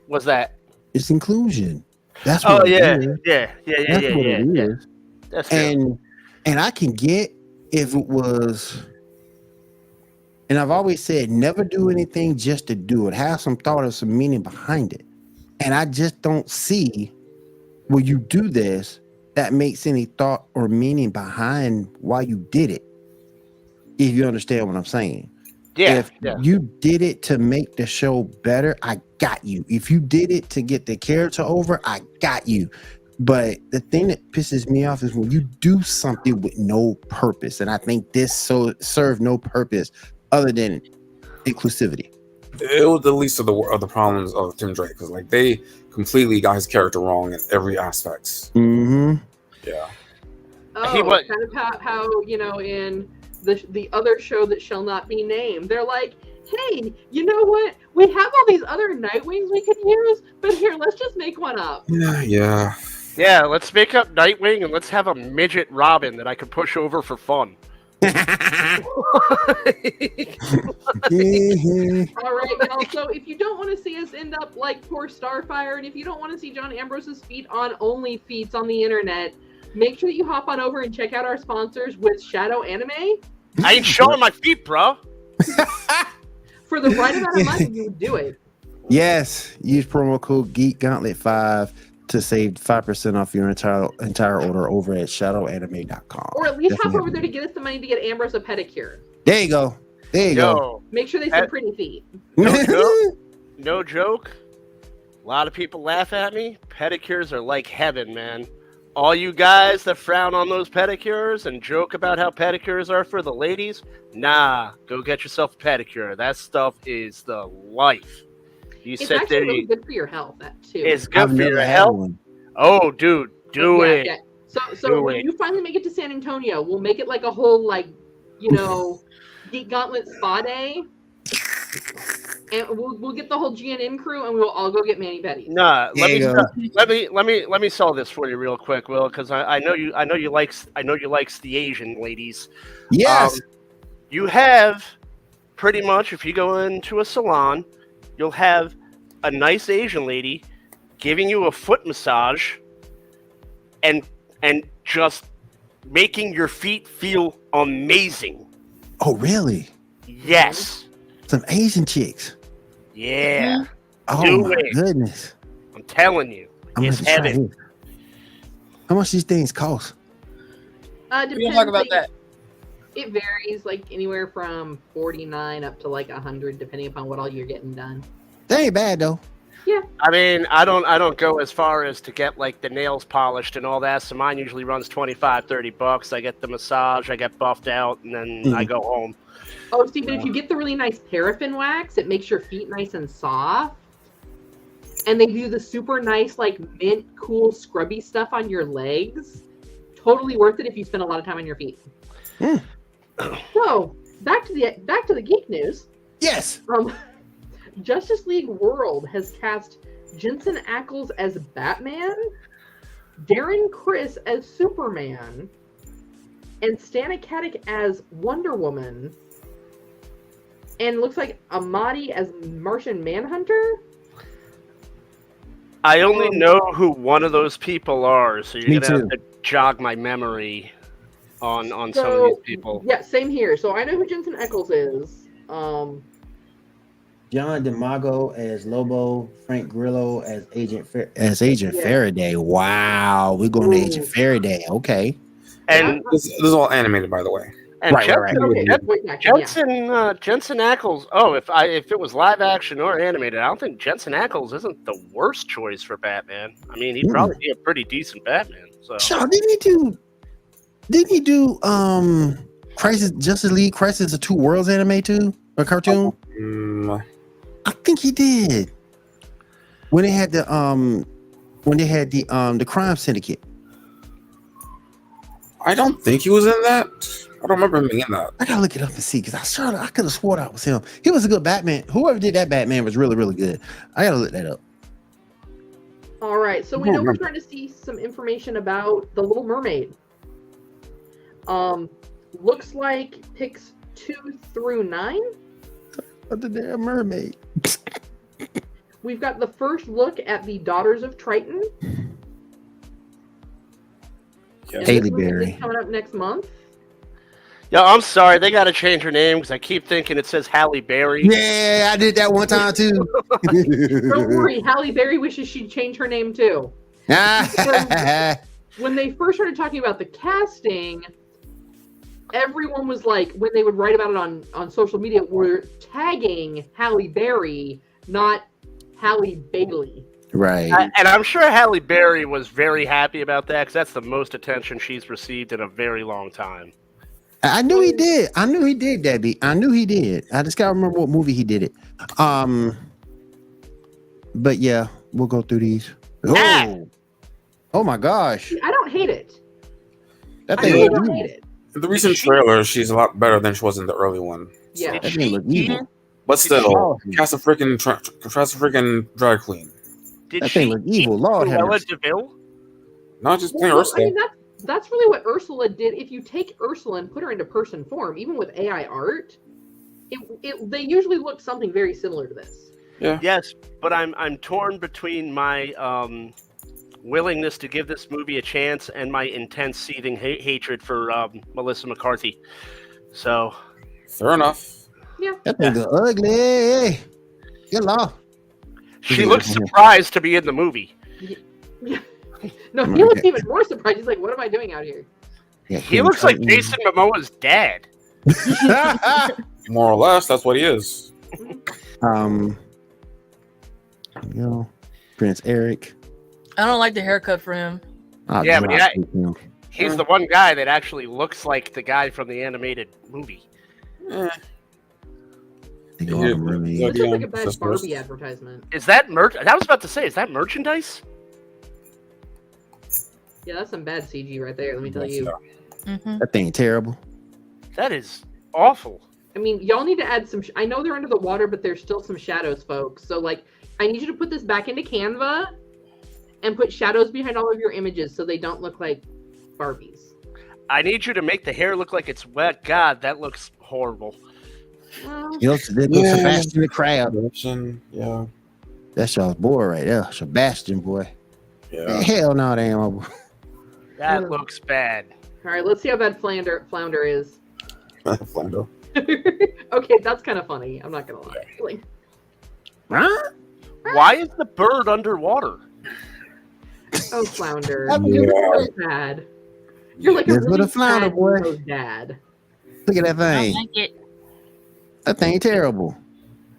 What's that? It's inclusion. That's what it yeah. is. Yeah. It is. That's true. And I can get if it was. And I've always said, never do anything just to do it. Have some thought or some meaning behind it. And I just don't see when you do this that makes any thought or meaning behind why you did it. If you understand what I'm saying. Yeah. If you did it to make the show better, I got you. If you did it to get the character over, I got you. But the thing that pisses me off is when you do something with no purpose. And I think this served no purpose other than inclusivity. It was the least of the problems of Tim Drake, because they completely got his character wrong in every aspect. Mm-hmm. Yeah. Oh, kind of how in the other show that shall not be named, they're like, hey, you know what? We have all these other Nightwings we could use, but here, let's just make one up. Yeah. Yeah, let's make up Nightwing and let's have a midget Robin that I could push over for fun. All right, y'all. So if you don't want to see us end up like poor Starfire, and if you don't want to see John Ambrose's feet on only feats on the internet, make sure that you hop on over and check out our sponsors with Shadow Anime. I ain't showing my feet, bro. For the right amount of money, you would do it. Yes, use promo code Geek Gauntlet 5 to save 5% off your entire order over at shadowanime.com. Or at least hop over there to get us the money to get Ambrose a pedicure. There you go. There you go. Make sure they say pretty feet. No joke. A lot of people laugh at me. Pedicures are like heaven, man. All you guys that frown on those pedicures and joke about how pedicures are for the ladies, nah, go get yourself a pedicure. That stuff is the life. It's actually really good for your health, that too. It's good for your health. Oh, dude, do it. Yeah. So when you finally make it to San Antonio, we'll make it like a whole Geek Gauntlet spa day, and we'll get the whole GNM crew, and we'll all go get mani-pedis. Nah, let me sell this for you real quick, Will, because I know you likes the Asian ladies. Yes. You have pretty much, if you go into a salon, you'll have a nice Asian lady giving you a foot massage and just making your feet feel amazing. Oh, really? Yes. Some Asian chicks. Yeah. Oh, my goodness. I'm telling you. It's heaven. How much these things cost? Depends. We can talk about that. It varies, anywhere from $49 up to $100, depending upon what all you're getting done. That ain't bad though. Yeah. I mean, I don't go as far as to get the nails polished and all that. So mine usually runs $25-$30. I get the massage, I get buffed out, and then I go home. Oh, see, but if you get the really nice paraffin wax, it makes your feet nice and soft. And they do the super nice, mint, cool, scrubby stuff on your legs. Totally worth it if you spend a lot of time on your feet. So back to the geek news. Yes. Justice League World has cast Jensen Ackles as Batman, Darren Criss as Superman, and Stana Katic as Wonder Woman. And looks like Amadi as Martian Manhunter. I only know who one of those people are, so you're Me gonna have too. to jog my memory on some of So these people. yeah, same here. So I know who Jensen Ackles is. John DiMaggio as Lobo, Frank Grillo as Agent Yeah. Faraday. Wow, we're going to Agent Ooh. Faraday. Okay. And This is all animated, by the way. Right. Okay, that's voice acting. Yeah. Jensen Ackles. Oh, if it was live action or animated, I don't think Jensen Ackles isn't the worst choice for Batman. I mean, he'd probably be a pretty decent Batman. So So didn't he do Crisis Justice League Crisis of Two Worlds anime too? A cartoon? I think he did. When they had the crime syndicate. I don't think he was in that. I don't remember him being in that. I gotta look it up and see because I could have swore that was him. He was a good Batman. Whoever did that Batman was really, really good. I gotta look that up. All right, so we know we're trying to see some information about the Little Mermaid. Looks like picks 2 through 9. The damn mermaid. We've got the first look at the Daughters of Triton. Yeah. And Halle this movie is Berry. coming up next month. yeah, I'm sorry, they got to change her name because I keep thinking it says Halle Berry. Yeah, I did that one time too. Don't worry, Halle Berry wishes she'd change her name too. When they first started talking about the casting, everyone was like, when they would write about it on social media, were tagging Halle Berry, not Halle Bailey. Right. And I'm sure Halle Berry was very happy about that because that's the most attention she's received in a very long time. I knew he did. I knew he did, Debbie. I knew he did. I just gotta remember what movie he did it. But yeah, we'll go through these. Oh my gosh. I don't hate it. That I thing really look don't hate evil. it. In the recent trailer, she's a lot better than she was in the early one. Yeah. That thing look evil. But still, Did cast a freaking drag queen. Did That thing look evil. Lord have Cruella mercy. DeVille? Not just playing Well, Ursula. I mean, that's really what Ursula did. If you take Ursula and put her into person form, even with AI art, they usually look something very similar to this. Yes, but I'm torn between my willingness to give this movie a chance and my intense seething hatred for Melissa McCarthy. So Fair enough. Yeah. That thing look ugly. Get off. she looks surprised to be in the movie. No, he looks even more surprised. He's like, "What am I doing out here?" Yeah, He looks like Jason Momoa's dad. More or less, that's what he is. Prince Eric. I don't like the haircut for him. Oh, Yeah, but God. He's the one guy that actually looks like the guy from the animated movie. They all the mermaids. This is like a That's bad worse. Barbie advertisement. Is that merch? I was about to say, is that merchandise? Yeah, that's some bad CG right there. Let me tell you. Mm-hmm. That thing terrible. That is awful. I mean, y'all need to add some. I know they're under the water, but there's still some shadows, folks. So, like, I need you to put this back into Canva and put shadows behind all of your images so they don't look like Barbies. I need you to make the hair look like it's wet. God, that looks horrible. Well, They look Sebastian the Crab. Yeah. That's y'all's boy right there. Sebastian boy. Yeah. Hell no, they ain't my boy. That looks bad. all right, let's see how bad Flounder is. Flando. Okay, that's kind of funny. I'm not gonna lie. Like, Huh? Why is the bird underwater? oh, Flounder, Yeah. you're so sad. You're like a That's what really a Flounder sad boy. hero dad. Look at that I thing. don't like it. That thing terrible.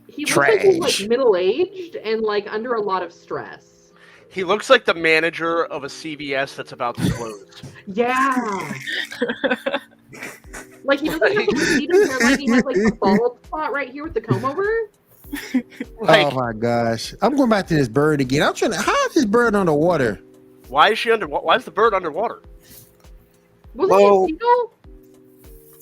He looks like he's Trash. like middle-aged and like under a lot of stress. He looks like the manager of a CVS that's about to close. Yeah. Like he doesn't have the receding hairline. He has like the bald spot right here with the comb over. Like, Oh my gosh. I'm going back to this bird again. I'm trying to. How is this bird underwater? why is she under? Why is the bird underwater? Wasn't he a seagull?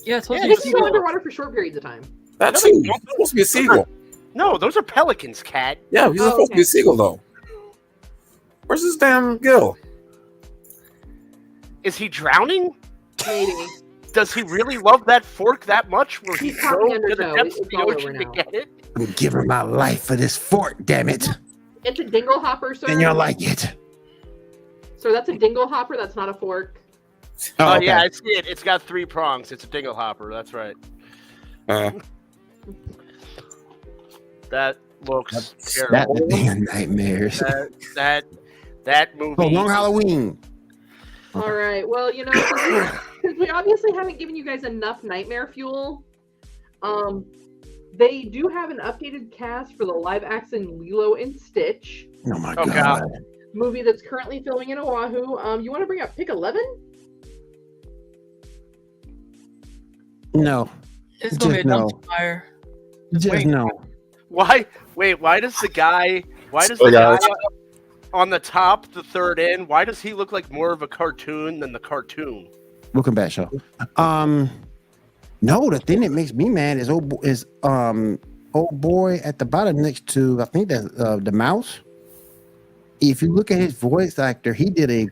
Yeah, it's supposed I to think be he's seagull. underwater for short periods of time. That No, too. no. He's supposed to be a seagull. No, those are pelicans, cat. Yeah, he's Oh, supposed to be okay. a seagull though. Where's this damn gill? Is he drowning? Maybe. Does he really love that fork that much? Where he He's probably drove to the undergo. depths of It's the all ocean over to now. get it? I'm giving my life for this fork, damn it. It's a dingle hopper, sir. And you'll like it. So that's a dingle hopper. That's not a fork. Oh, okay. yeah, I see it. It's got 3 prongs. It's a dingle hopper. That's right. That looks That terrible. the damn nightmares. That movie. Oh, long Halloween. All right. Well, since we obviously haven't given you guys enough nightmare fuel, they do have an updated cast for the live-action Lilo and Stitch Oh my Oh, god. God. movie that's currently filming in Oahu. You want to bring up pick 11? No. It's gonna be a Just no. dumpster fire. Just wait. no. Why? Wait. Why does the guy on the top, the third in? Why does he look like more of a cartoon than the cartoon? Welcome back, show. No, the thing that makes me mad is old boy at the bottom next to, I think that's the mouse. If you look at his voice actor, he did an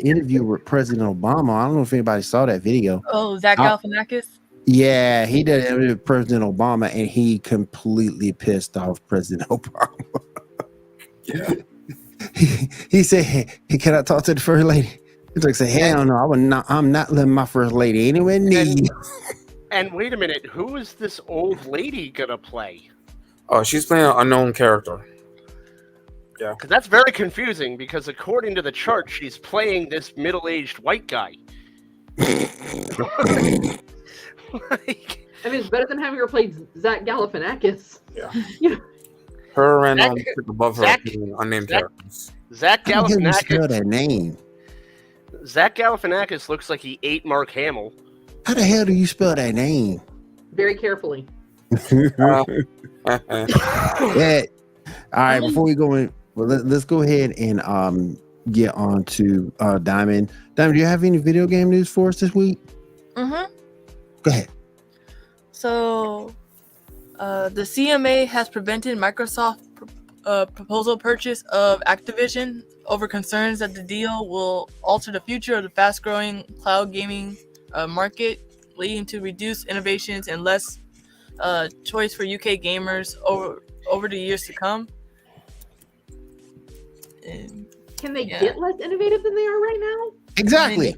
interview with President Obama. I don't know if anybody saw that video. Oh, Zach Galifianakis. Yeah, he did an interview with President Obama, and he completely pissed off President Obama. Yeah. He said, "Hey, can I talk to the first lady?" He's like, "Say, hell no, I'm not letting my first lady anywhere near you." And wait a minute, who is this old lady gonna play? Oh, she's playing an unknown character. Because that's very confusing. Because according to the chart, she's playing this middle-aged white guy. Like, I mean, it's better than having her play Zach Galifianakis. Yeah. Her and above her Zach- being unnamed Zach- characters. Zach How the hell you spell Galifianakis. that name? Zach Galifianakis looks like he ate Mark Hamill. How the hell do you spell that name? Very carefully. Yeah. All right. Before we go in, well, let's go ahead and get on to Diamond. Diamond, do you have any video game news for us this week? Mm-hmm. Go ahead. So, the CMA has prevented Microsoft proposal purchase of Activision over concerns that the deal will alter the future of the fast-growing cloud gaming market, leading to reduced innovations and less choice for UK gamers over the years to come. And, Can they Yeah. get less innovative than they are right now? Exactly.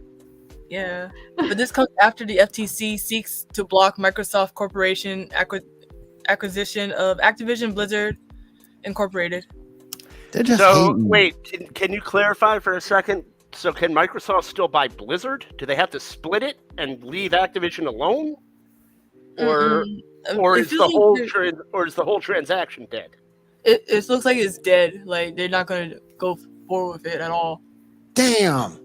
yeah, but this comes after the FTC seeks to block Microsoft Corporation acquisition of Activision Blizzard Incorporated. They're just So, hating. wait, can you clarify for a second? So, can Microsoft still buy Blizzard? Do they have to split it and leave Activision alone, or Mm-mm. It is feels the whole transaction dead? It looks like it's dead. Like they're not going to go forward with it at all. Damn.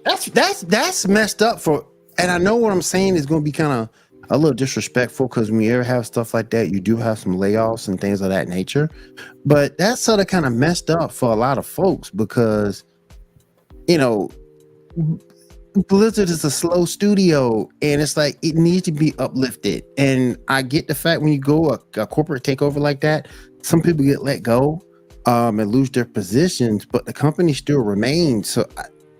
That's messed up for. And I know what I'm saying is going to be kind of a little disrespectful because when you ever have stuff like that, you do have some layoffs and things of that nature. But that's sort of kind of messed up for a lot of folks because, Blizzard is a slow studio and it's like it needs to be uplifted. And I get the fact when you go a corporate takeover like that, some people get let go and lose their positions, but the company still remains. So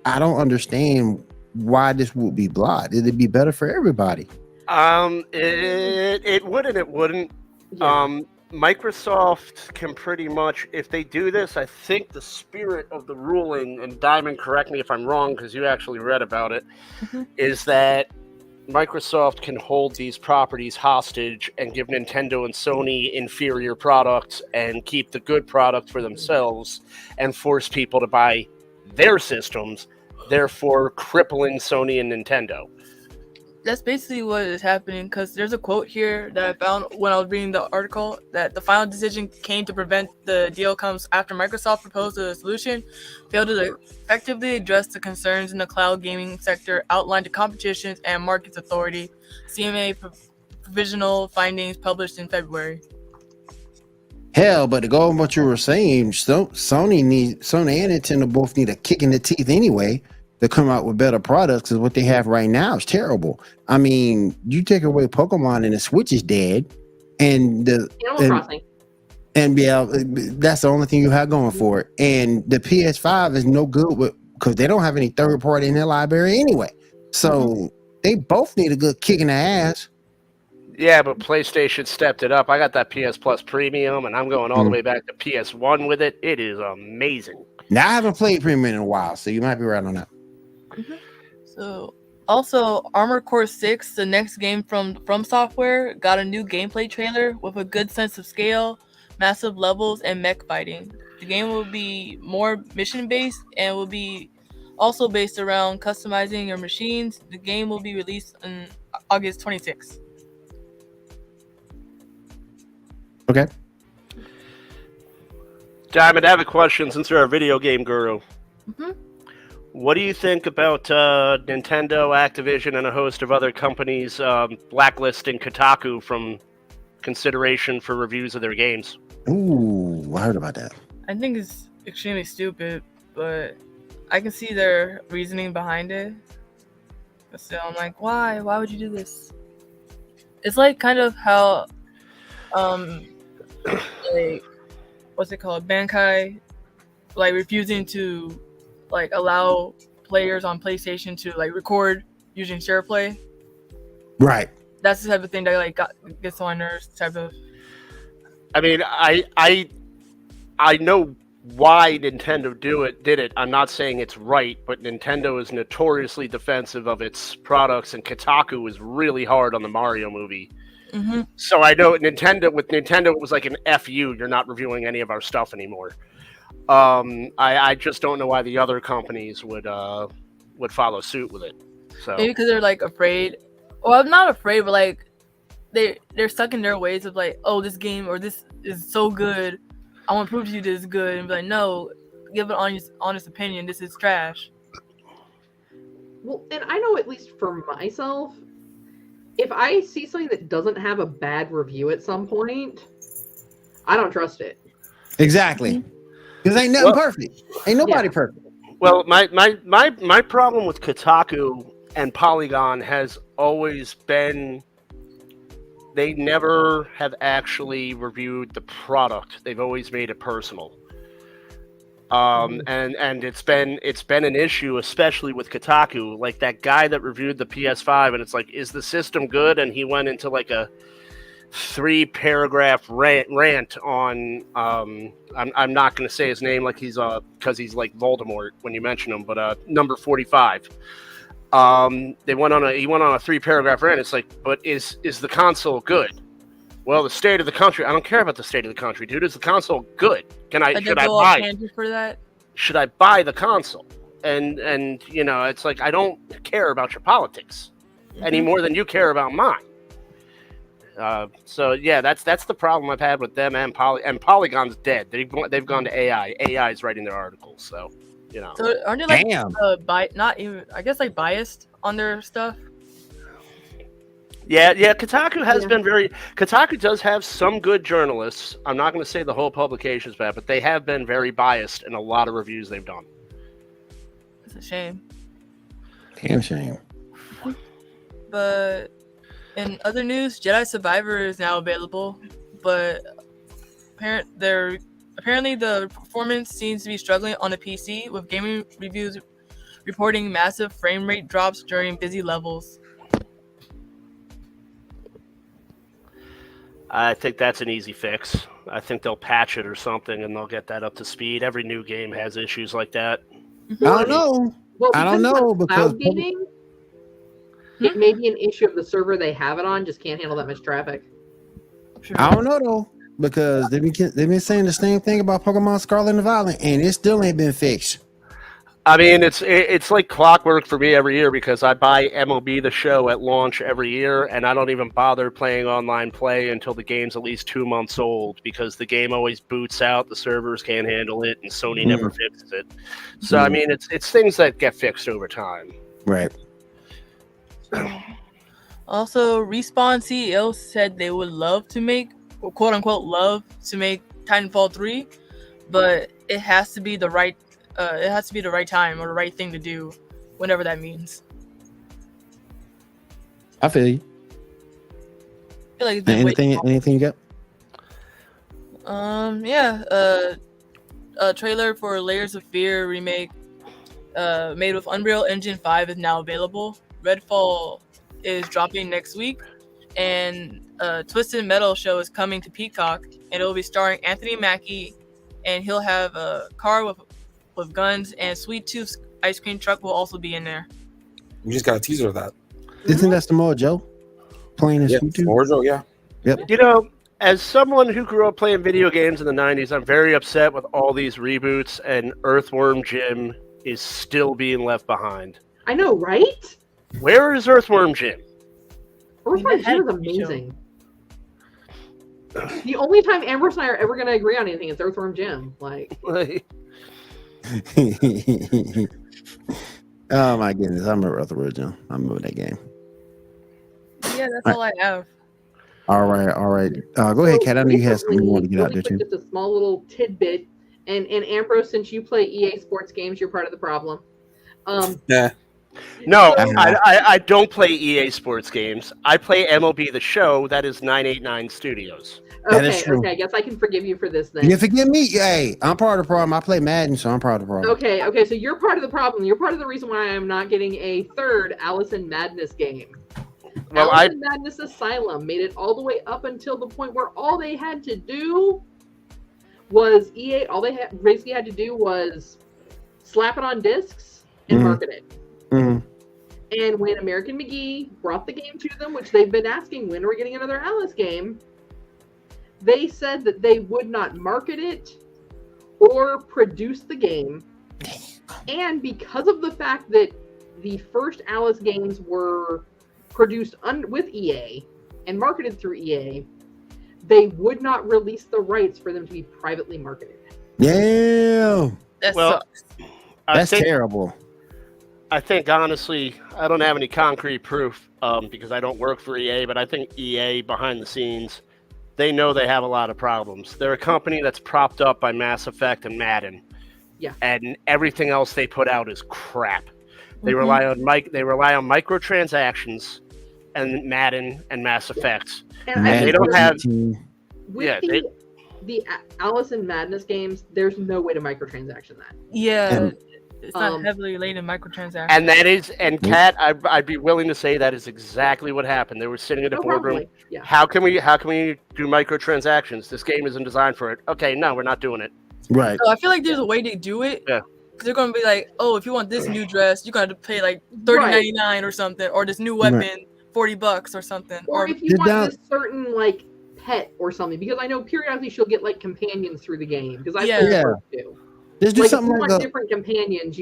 I don't understand why this would be blocked. It'd be better for everybody. It would and it wouldn't. Yeah. Microsoft can pretty much, if they do this, I think the spirit of the ruling, and Diamond, correct me if I'm wrong because you actually read about it, is that Microsoft can hold these properties hostage and give Nintendo and Sony inferior products and keep the good product for themselves and force people to buy their systems, therefore crippling Sony and Nintendo. That's basically what is happening because there's a quote here that I found when I was reading the article that the final decision came to prevent the deal comes after Microsoft proposed a solution, failed to effectively address the concerns in the cloud gaming sector, outlined the Competition and Markets Authority, CMA provisional findings published in February. Hell, but to go on what you were saying, Sony and Nintendo both need a kick in the teeth anyway to come out with better products because what they have right now is terrible. I mean, you take away Pokemon and the Switch is dead, and Animal Crossing. And yeah, that's the only thing you have going for it. And the PS5 is no good because they don't have any third party in their library anyway. So They both need a good kick in the ass. Yeah, but PlayStation stepped it up. I got that PS Plus Premium, and I'm going all the way back to PS1 with it. It is amazing. Now I haven't played Premium in a while, so you might be right on that. So, also, Armored Core 6, the next game from Software, got a new gameplay trailer with a good sense of scale, massive levels, and mech fighting. The game will be more mission-based and will be also based around customizing your machines. The game will be released on August 26th. Okay. Diamond, I have a question since you're a video game guru. Mm-hmm. What do you think about Nintendo, Activision, and a host of other companies blacklisting Kotaku from consideration for reviews of their games? Ooh, I heard about that. I think it's extremely stupid, but I can see their reasoning behind it. But still, I'm like, why? Why would you do this? It's like kind of how, like, what's it called? Bankai, like refusing to, like, allow players on PlayStation to like record using SharePlay. Right. That's the type of thing that like gets on my nerves. Type of. I mean, I know why Nintendo did it. I'm not saying it's right, but Nintendo is notoriously defensive of its products, and Kotaku was really hard on the Mario movie. Mm-hmm. So I know Nintendo it was like an F you. You're not reviewing any of our stuff anymore. I just don't know why the other companies would follow suit with it. So Maybe because they're like afraid. Well, I'm not afraid, but like they're stuck in their ways of like, oh, this game or this is so good. I want to prove to you this is good, and be like, no, give an honest opinion. This is trash. Well, and I know at least for myself, if I see something that doesn't have a bad review at some point, I don't trust it. Exactly. Because ain't nothing perfect. Ain't nobody perfect. Well, my problem with Kotaku and Polygon has always been they never have actually reviewed the product. They've always made it personal. And it's been an issue, especially with Kotaku. Like that guy that reviewed the PS5, and it's like, is the system good? And he went into like a 3-paragraph rant on I'm not going to say his name like he's because he's like Voldemort when you mention him, but number 45. He went on a 3-paragraph rant. It's like, but is the console good? Well, the state of the country. I don't care about the state of the country, dude. Is the console good? Should I buy for that? Should I buy the console? And you know, it's like I don't care about your politics any more than you care about mine. So yeah, that's the problem I've had with them and Polygon's dead. They've gone to AI. AI is writing their articles, so you know. So aren't they like not even I guess like biased on their stuff? Yeah. Kotaku has been Kotaku does have some good journalists. I'm not going to say the whole publication is bad, but they have been very biased in a lot of reviews they've done. It's a shame. Damn shame. But in other news, Jedi Survivor is now available, but apparently the performance seems to be struggling on the PC, with gaming reviews reporting massive frame rate drops during busy levels. I think that's an easy fix. I think they'll patch it or something, and they'll get that up to speed. Every new game has issues like that. I don't know. Well, I don't know because cloud gaming, it may be an issue of the server they have it on just can't handle that much traffic. I don't know though, because they've been saying the same thing about Pokemon Scarlet and Violet, and it still ain't been fixed. I mean, it's like clockwork for me every year because I buy MLB The Show at launch every year, and I don't even bother playing online play until the game's at least 2 months old because the game always boots out, the servers can't handle it, and Sony never fixes it. So, I mean, it's things that get fixed over time. Right. Also, Respawn CEO said they would love to make, or quote unquote, love to make Titanfall 3, but it has to be the right time or the right thing to do, whenever that means. I feel you. I feel like it's been anything you got? A trailer for Layers of Fear remake, made with Unreal Engine 5 is now available. Redfall is dropping next week, and Twisted Metal show is coming to Peacock, and it will be starring Anthony Mackie, and he'll have a car with guns, and Sweet Tooth's ice cream truck will also be in there. We just got a teaser of that. Isn't that Samoa Joe playing his Yeah, YouTube? Orzo, yeah. Yep. You know, as someone who grew up playing video games in the 90s, I'm very upset with all these reboots, and Earthworm Jim is still being left behind. I know, right? Where is Earthworm Jim? Earthworm Jim is amazing. The only time Ambrose and I are ever going to agree on anything is Earthworm Jim. Like, Oh my goodness, I remember Earthworm Jim. I remember that game. Yeah, that's all I have. All right. Go ahead, Kat. I know you had something you wanted to get out there too. Just a small little tidbit. And Ambrose, since you play EA Sports games, you're part of the problem. Yeah. No, I don't play EA Sports games. I play MLB The Show. That is 989 Studios. That is true. Okay, I guess I can forgive you for this then. You forgive me? Hey, I'm part of the problem. I play Madden, so I'm part of the problem. Okay, so you're part of the problem. You're part of the reason why I am not getting a third Alice in Madness game. Well, Alice in Madness Asylum made it all the way up until the point where all they had to do was basically had to do was slap it on discs and market it. Mm-hmm. And when American McGee brought the game to them, which they've been asking, when are we getting another Alice game? They said that they would not market it or produce the game. And because of the fact that the first Alice games were produced with EA and marketed through EA, they would not release the rights for them to be privately marketed. Yeah. That Well, sucks. That's terrible. I think, honestly, I don't have any concrete proof because I don't work for EA, but I think EA, behind the scenes, they know they have a lot of problems. They're a company that's propped up by Mass Effect and Madden. Yeah. And everything else they put out is crap. They rely on microtransactions and Madden and Mass Effect. And they don't have... With the Alice in Madness games, there's no way to microtransaction that. Yeah, it's not heavily related to microtransactions. And that is, and Kat, I'd be willing to say that is exactly what happened. They were sitting in a boardroom. Yeah. How can we do microtransactions? This game isn't designed for it. Okay, no, we're not doing it. Right. So I feel like there's a way to do it. Yeah. Because they're going to be like, oh, if you want this new dress, you're going to pay like $30.99 or something, or this new weapon, $40 or something. Or if you want this certain like pet or something, because I know periodically she'll get like companions through the game. Because I played her too. Just do like, something if you like want different companions.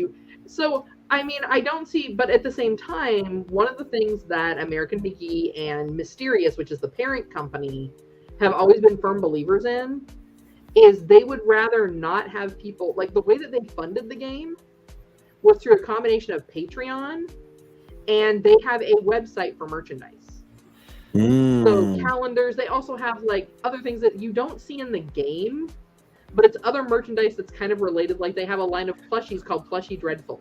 So I mean, I don't see, but at the same time, one of the things that American McGee and Mysterious, which is the parent company, have always been firm believers in, is they would rather not have people, like the way that they funded the game was through a combination of Patreon, and they have a website for merchandise. So calendars, they also have like other things that you don't see in the game, but it's other merchandise that's kind of related. Like they have a line of plushies called Plushie Dreadfuls.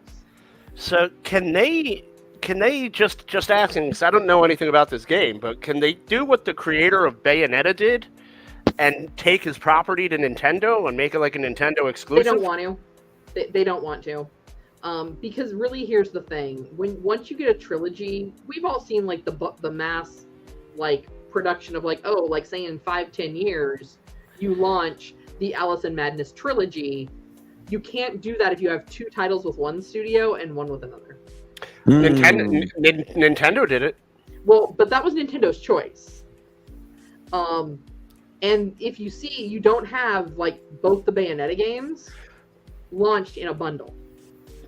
So can they just asking, because I don't know anything about this game, but can they do what the creator of Bayonetta did and take his property to Nintendo and make it like a Nintendo exclusive? They don't want to. They don't want to. Because really, here's the thing: once you get a trilogy, we've all seen like the mass like production of like say in 5-10 years you launch the Alice in Madness trilogy. You can't do that if you have two titles with one studio and one with another. Nintendo did it. Well, but that was Nintendo's choice. And if you see, you don't have like both the Bayonetta games launched in a bundle.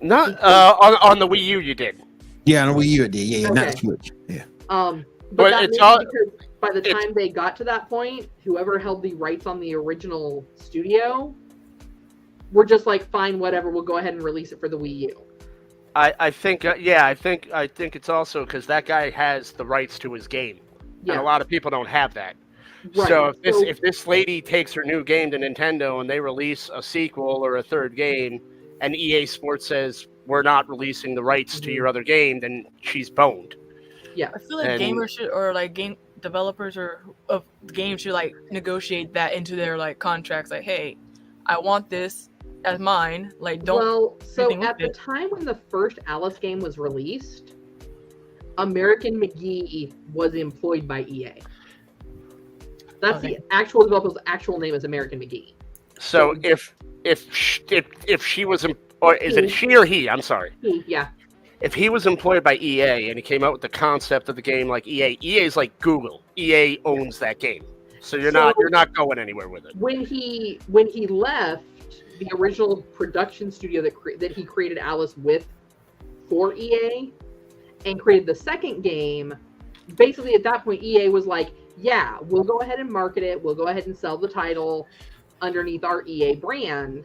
Not on the Wii U, you did. Yeah, on the Wii U it did. Yeah, not the Switch. Yeah. But that it's all because by the time they got to that point, whoever held the rights on the original studio were just like, fine, whatever, we'll go ahead and release it for the Wii U. I think it's also because that guy has the rights to his game, and a lot of people don't have that. Right. So if this lady takes her new game to Nintendo and they release a sequel or a third game, and EA Sports says we're not releasing the rights to your other game, then she's boned. Yeah, I feel like gamers should, or like game developers or of games should like negotiate that into their like contracts. Like, hey, I want this as mine. Like, don't. Well, so at the time when the first Alice game was released, American McGee was employed by EA. That's Okay. the actual developer's actual name is American McGee. So if she was, or is it she or he? I'm sorry. Yeah. If he was employed by EA and he came out with the concept of the game like EA is like Google. EA owns that game, so you're not going anywhere with it. When he left the original production studio that he created Alice with for EA and created the second game, basically at that point EA was like, yeah, we'll go ahead and market it. We'll go ahead and sell the title underneath our EA brand.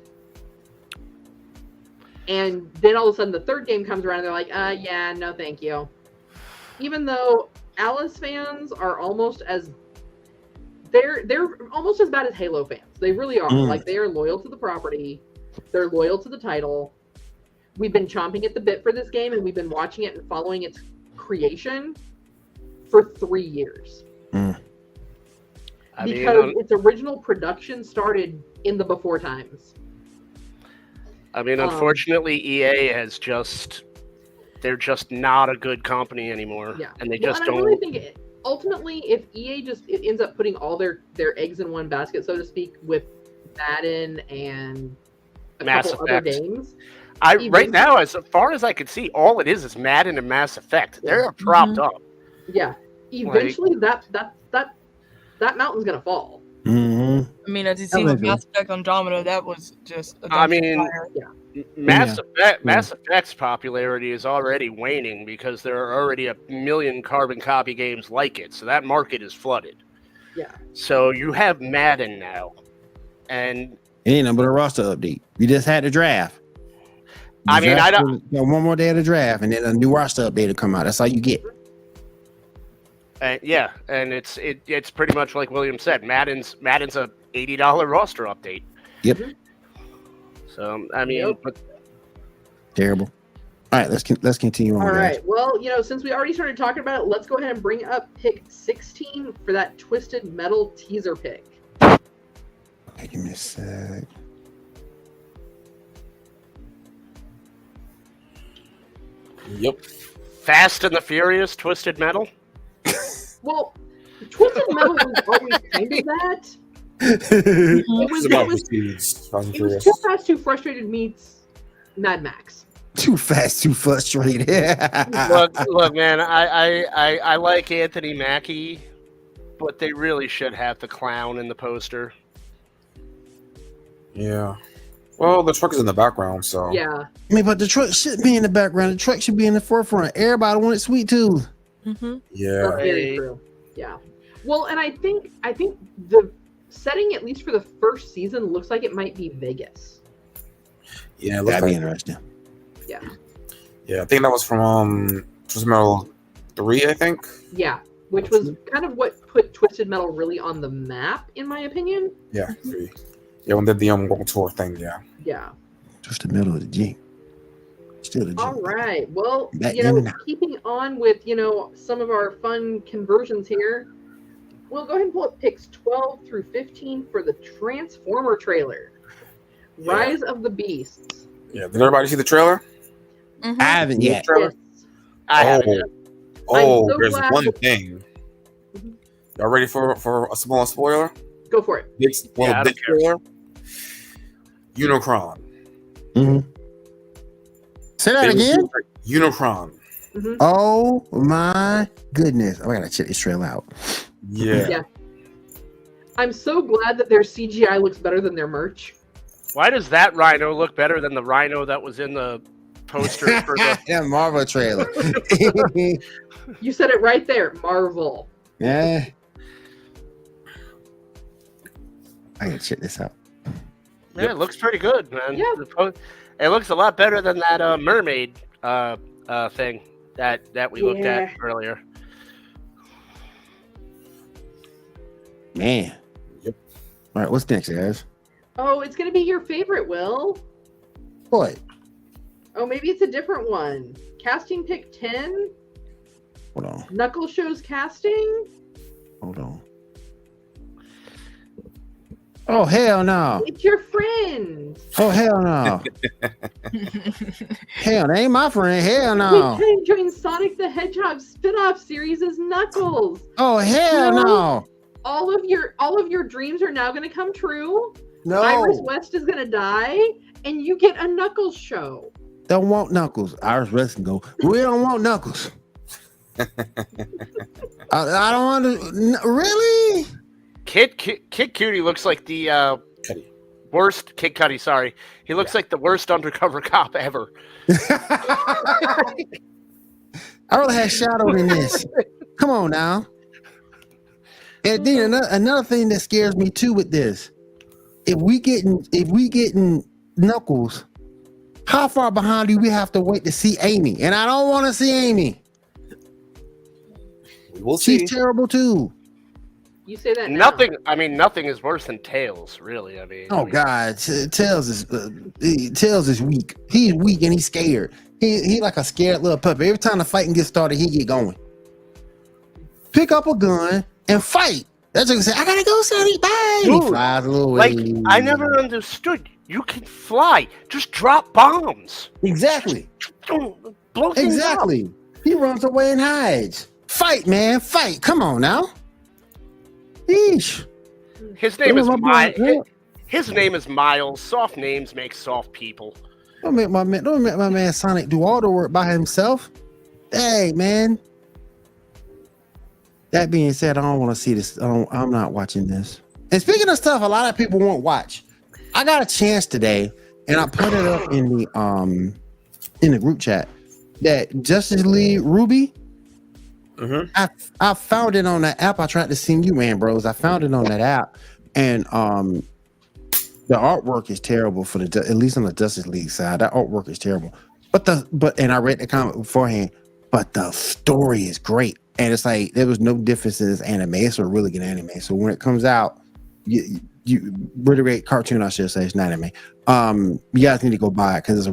And then all of a sudden the third game comes around and they're like, yeah, no thank you. Even though Alice fans are almost as they're almost as bad as Halo fans. They really are. Like, they are loyal to the property. They're loyal to the title. We've been chomping at the bit for this game, and we've been watching it and following its creation for 3 years. Because its original production started in the before times. I mean, unfortunately, EA has they're just not a good company anymore. Yeah. And they Well, just and don't. I really think ultimately, if EA it ends up putting all their eggs in one basket, so to speak, with Madden and a Mass couple other Effect. games. Right now, as far as I can see, all it is Madden and Mass Effect. They're propped up. Yeah. Eventually, that mountain's gonna fall. Mm-hmm. I mean, as you see with Mass Effect Andromeda, that was just a I mean, fire. Mass Effect's popularity is already waning because there are already a million carbon copy games like it, so that market is flooded. Yeah. So you have Madden now, and It ain't nothing but a roster update. You just had the draft. I mean, I don't. Got one more day of the draft, and then a new roster update will come out. That's all you get. Yeah, and it's pretty much like William said. Madden's a $80 roster update. Yep. So I mean, but Terrible. All right, let's continue on. All guys. right. Well, since we already started talking about it, let's go ahead and bring up pick 16 for that Twisted Metal teaser pick. Okay, give me a sec. Yep. Fast and the Furious, Twisted Metal. Well, Twisted Metal was always kind of that. Mm-hmm. It was Too Fast, Too Frustrated meets Mad Max. Too fast, too frustrated. Look, man. I like Anthony Mackie, but they really should have the clown in the poster. Yeah. Well, the truck is in the background, so. Yeah. I mean, but the truck should be in the background. The truck should be in the forefront. Everybody wanted Sweet Tooth. Mm-hmm. Yeah. That's very true. Yeah. Well, and I think the setting, at least for the first season, looks like it might be Vegas. Yeah, it looks That'd be like, interesting. Yeah. yeah, I think that was from Twisted Metal 3, I think. Yeah. Which was kind of what put Twisted Metal really on the map, in my opinion. Yeah, 3. Yeah, when they did the World Tour thing, yeah. Yeah. Just the middle of the G. Still the G. All right. Well, Back in now. keeping on with, some of our fun conversions here, we'll go ahead and pull up picks 12 through 15 for the Transformer trailer. Yeah. Rise of the Beasts. Yeah, did everybody see the trailer? Mm-hmm. I haven't yet. Trailer? Yes. I haven't yet. Oh, so there's glad one that- thing. Mhm. Y'all ready for a small spoiler? Go for it. Big, Yeah, I don't big care. spoiler. Unicron. Mm-hmm. Say that again. Unicron. Mhm. Oh my goodness! I gotta check this trailer out. Yeah. Yeah. I'm so glad that their CGI looks better than their merch. Why does that rhino look better than the rhino that was in the poster for the? That Marvel trailer. You said it right there, Marvel. Yeah. I gotta check this out. Yeah, it looks pretty good, man. Yeah. It looks a lot better than that mermaid thing that we looked at earlier. Man. Yep. All right, what's next, guys? Oh, it's gonna be your favorite, Will. What? Oh, maybe it's a different one. Casting pick 10. Hold on. Knuckle shows casting. Hold on. Oh hell no! It's your friend. Oh hell no! Hell, that ain't my friend. Hell He no. can join Sonic the Hedgehog spin-off series as Knuckles. Oh hell Really? no. All of your dreams are now going to come true. No. Iris West is going to die, and you get a Knuckles show. Don't want Knuckles. Iris West can go. We don't want Knuckles. I don't want to. Really? Kid Cudi looks like the Cudi. worst. Kid Cudi, sorry. He looks like the worst undercover cop ever. I rather have Shadow than this. Come on now. And then another thing that scares me too with this, if we getting Knuckles, how far behind do we have to wait to see Amy? And I don't want to see Amy. We'll see. She's terrible too. You say that now. Nothing is worse than Tails, really. Oh God, Tails is weak. He's weak and he's scared. He like a scared little puppy. Every time the fighting gets started, he get going. Pick up a gun and fight. That's what he say. I gotta go, Sonny. Bye. Dude, He flies a little Like, way. I never understood. You can fly. Just drop bombs. Exactly. Blow things up. Exactly. He runs away and hides. Fight, man. Fight. Come on now. Eesh. His name is Miles. His name is Miles. Soft names make soft people. Don't make my man Sonic do all the work by himself. Hey, man. That being said, I don't want to see this. I'm not watching this. And speaking of stuff, a lot of people won't watch. I got a chance today, and I put it up in the group chat that Justice League Ruby. Mm-hmm. I found it on that app. I tried to send you, man, bros. I found it on that app, and the artwork is terrible for at least on the Justice League side. That artwork is terrible. But I read the comment beforehand. But the story is great, and it's like there was no difference in this anime. It's a really good anime. So when it comes out, you really great cartoon. I should say it's not anime. You guys need to go buy it because it's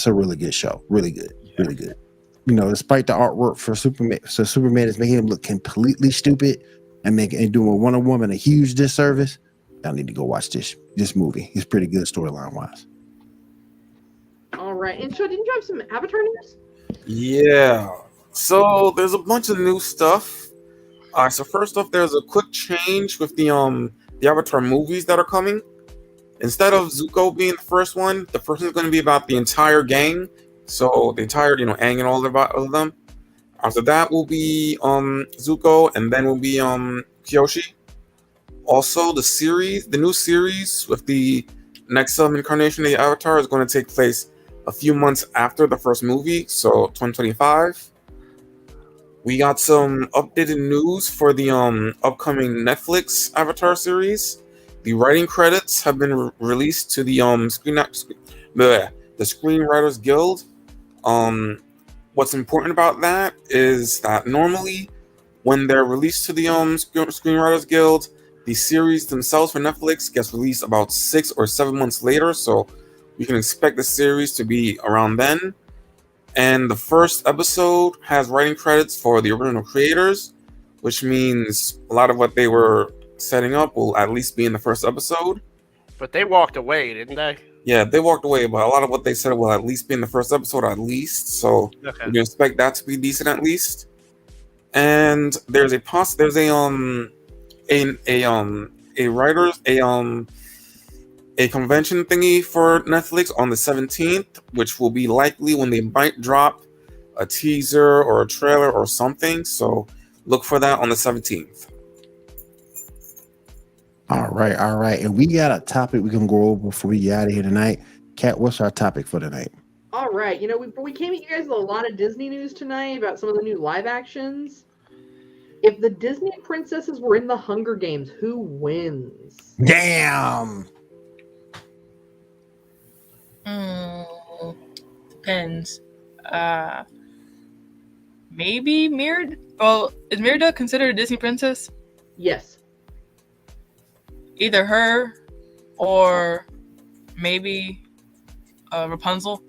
a really good show. Really good, really good. You know, despite the artwork for Superman, so Superman is making him look completely stupid and doing Wonder Woman a huge disservice. Y'all need to go watch this movie. It's pretty good storyline wise. All right. And so, didn't you have some Avatar news? Yeah. So there's a bunch of new stuff. So first off, there's a quick change with the Avatar movies that are coming. Instead of Zuko being the first one's going to be about the entire gang. So the entire, Aang and all of them. After that will be Zuko, and then will be Kyoshi. Also, the new series with the next incarnation of the Avatar is going to take place a few months after the first movie, so 2025. We got some updated news for the upcoming Netflix Avatar series. The writing credits have been released to the Screenwriters Guild. What's important about that is that normally when they're released to the Screenwriters Guild, the series themselves for Netflix gets released about 6 or 7 months later, so you can expect the series to be around then. And the first episode has writing credits for the original creators, which means a lot of what they were setting up will at least be in the first episode. But they walked away, didn't they? Yeah, they walked away, but a lot of what they said will at least be in the first episode, at least. So you can expect that to be decent, at least. And there's a convention thingy for Netflix on the 17th, which will be likely when they might drop a teaser or a trailer or something. So look for that on the 17th. All right. And we got a topic we can go over before we get out of here tonight. Kat, what's our topic for tonight? All right. We came at you guys with a lot of Disney news tonight about some of the new live actions. If the Disney princesses were in the Hunger Games, who wins? Damn. Depends. Maybe Merida. Well, is Merida considered a Disney princess? Yes. Either her or maybe Rapunzel.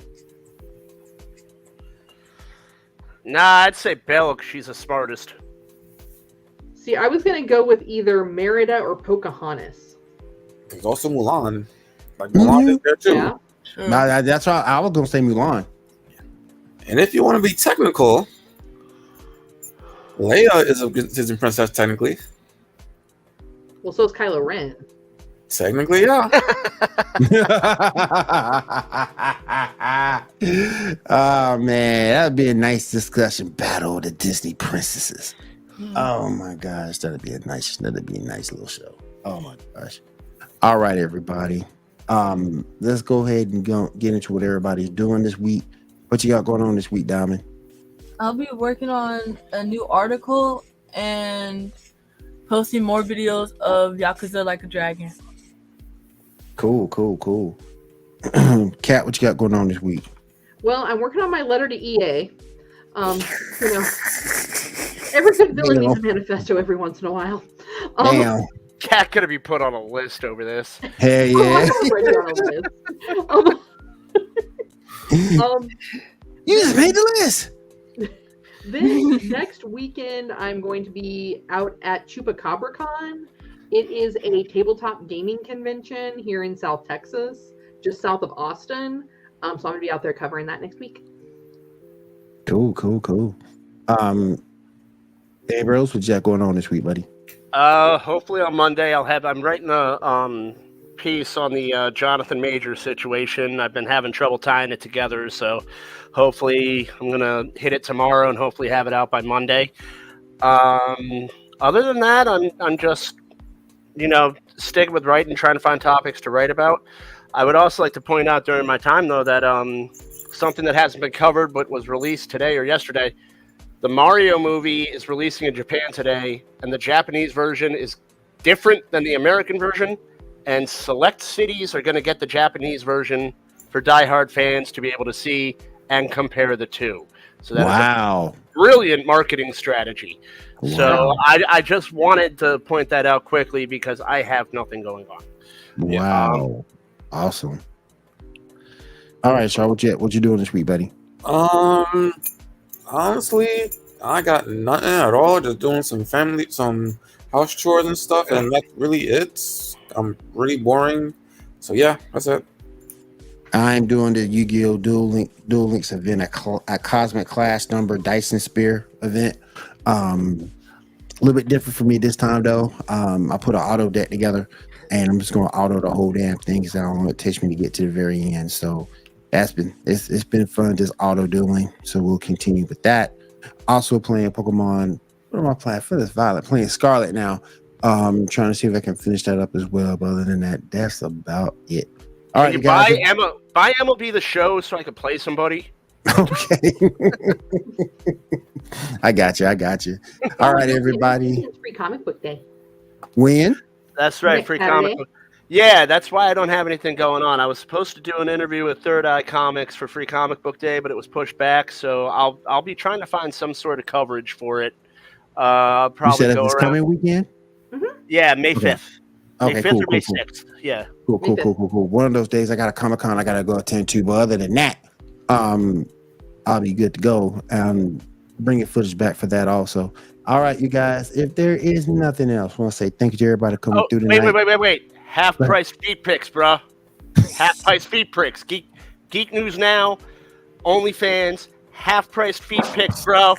Nah, I'd say Belle, 'cause she's the smartest. See, I was going to go with either Merida or Pocahontas. There's also Mulan. Like Mulan is there too. Yeah. True. That's why I was gonna say Mulan. And if you want to be technical, Leia is a Disney princess technically. Well, so is Kylo Ren. Technically, yeah. Oh man, that'd be a nice discussion battle of the Disney princesses. Oh my gosh, that'd be a nice little show. Oh my gosh. All right, everybody. Let's go ahead and get into what everybody's doing this week. What you got going on this week, Diamond? I'll be working on a new article and posting more videos of Yakuza Like a Dragon. Cool. Kat, what you got going on this week? Well, I'm working on my letter to EA. Every good villain needs a manifesto every once in a while. Damn. Cat gonna be put on a list over this. Hell yeah. I'm already on a list. You just made the list. This next weekend, I'm going to be out at ChupacabraCon. It is a tabletop gaming convention here in South Texas, just south of Austin. So I'm going to be out there covering that next week. Cool. Hey, Rose, what you got going on this week, buddy? Hopefully on Monday I'm writing a piece on the Jonathan Major situation. I've been having trouble tying it together, so hopefully I'm gonna hit it tomorrow and hopefully have it out by Monday. Other than that, I'm just sticking with writing, trying to find topics to write about. I would also like to point out during my time though that something that hasn't been covered but was released today or yesterday. The Mario movie is releasing in Japan today, and the Japanese version is different than the American version, and select cities are going to get the Japanese version for diehard fans to be able to see and compare the two. So that is a brilliant marketing strategy. Wow. So I just wanted to point that out quickly because I have nothing going on. Wow. Awesome. All right, Shaw, what you doing this week, buddy? Honestly, I got nothing at all. Just doing some house chores and stuff, and that's really it. I'm really boring. So yeah, that's it. I'm doing the Yu-Gi-Oh! Duel Links event, a Cosmic Class number Dyson Spear event. A little bit different for me this time though. I put an auto deck together, and I'm just going to auto the whole damn thing because I don't want it to take me to get to the very end. So it's been fun just auto dueling. So we'll continue with that. Also playing Pokemon. What am I playing for this Violet? Playing Scarlet now. Trying to see if I can finish that up as well. But other than that, that's about it. All right, you guys. buy MLB The Show so I could play somebody. Okay. I got you. All right, everybody. It's Free Comic Book Day. When? That's right, Next Free Saturday. Comic Book. Yeah, that's why I don't have anything going on. I was supposed to do an interview with Third Eye Comics for Free Comic Book Day, but it was pushed back. So I'll be trying to find some sort of coverage for it. I'll probably you said go it's around. coming weekend? Mm-hmm. Yeah, May 5th. Okay, May 5th cool, or May cool. 6th. Yeah. Cool. One of those days I got a Comic-Con I got to go attend to, but other than that, I'll be good to go. Bringing footage back for that also. All right, you guys, if there is nothing else, I want to say thank you to everybody coming through tonight. Wait. Half price feet picks, bro. Half price feet picks. Geek News Now, OnlyFans, half price feet picks, bro.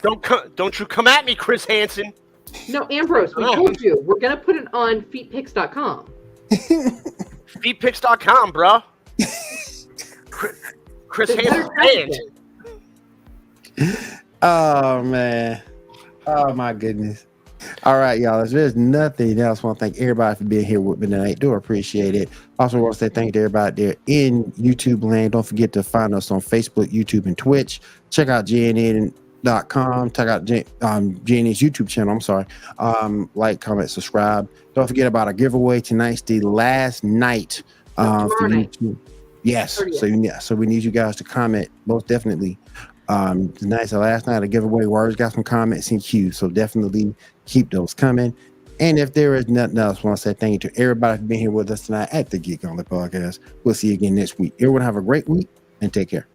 Don't you come at me, Chris Hansen. No, Ambrose, we told you. We're going to put it on feetpicks.com. Feetpicks.com, bro. Chris Hansen. Oh, man. Oh, my goodness. All right, y'all. If there's nothing else, I want to thank everybody for being here with me tonight. Do appreciate it. Also want to say thank you to everybody there in YouTube land. Don't forget to find us on Facebook, YouTube, and Twitch. Check out JNN.com. Check out JNN's YouTube channel. I'm sorry. Like, comment, subscribe. Don't forget about our giveaway. Tonight's the last night for YouTube. Yes. So we need you guys to comment most definitely. Tonight's the last night of giveaway. We always got some comments in queue, so definitely keep those coming. And if there is nothing else, I want to say thank you to everybody for being here with us tonight at the Geek Gauntlet Podcast. We'll see you again next week. Everyone have a great week and take care.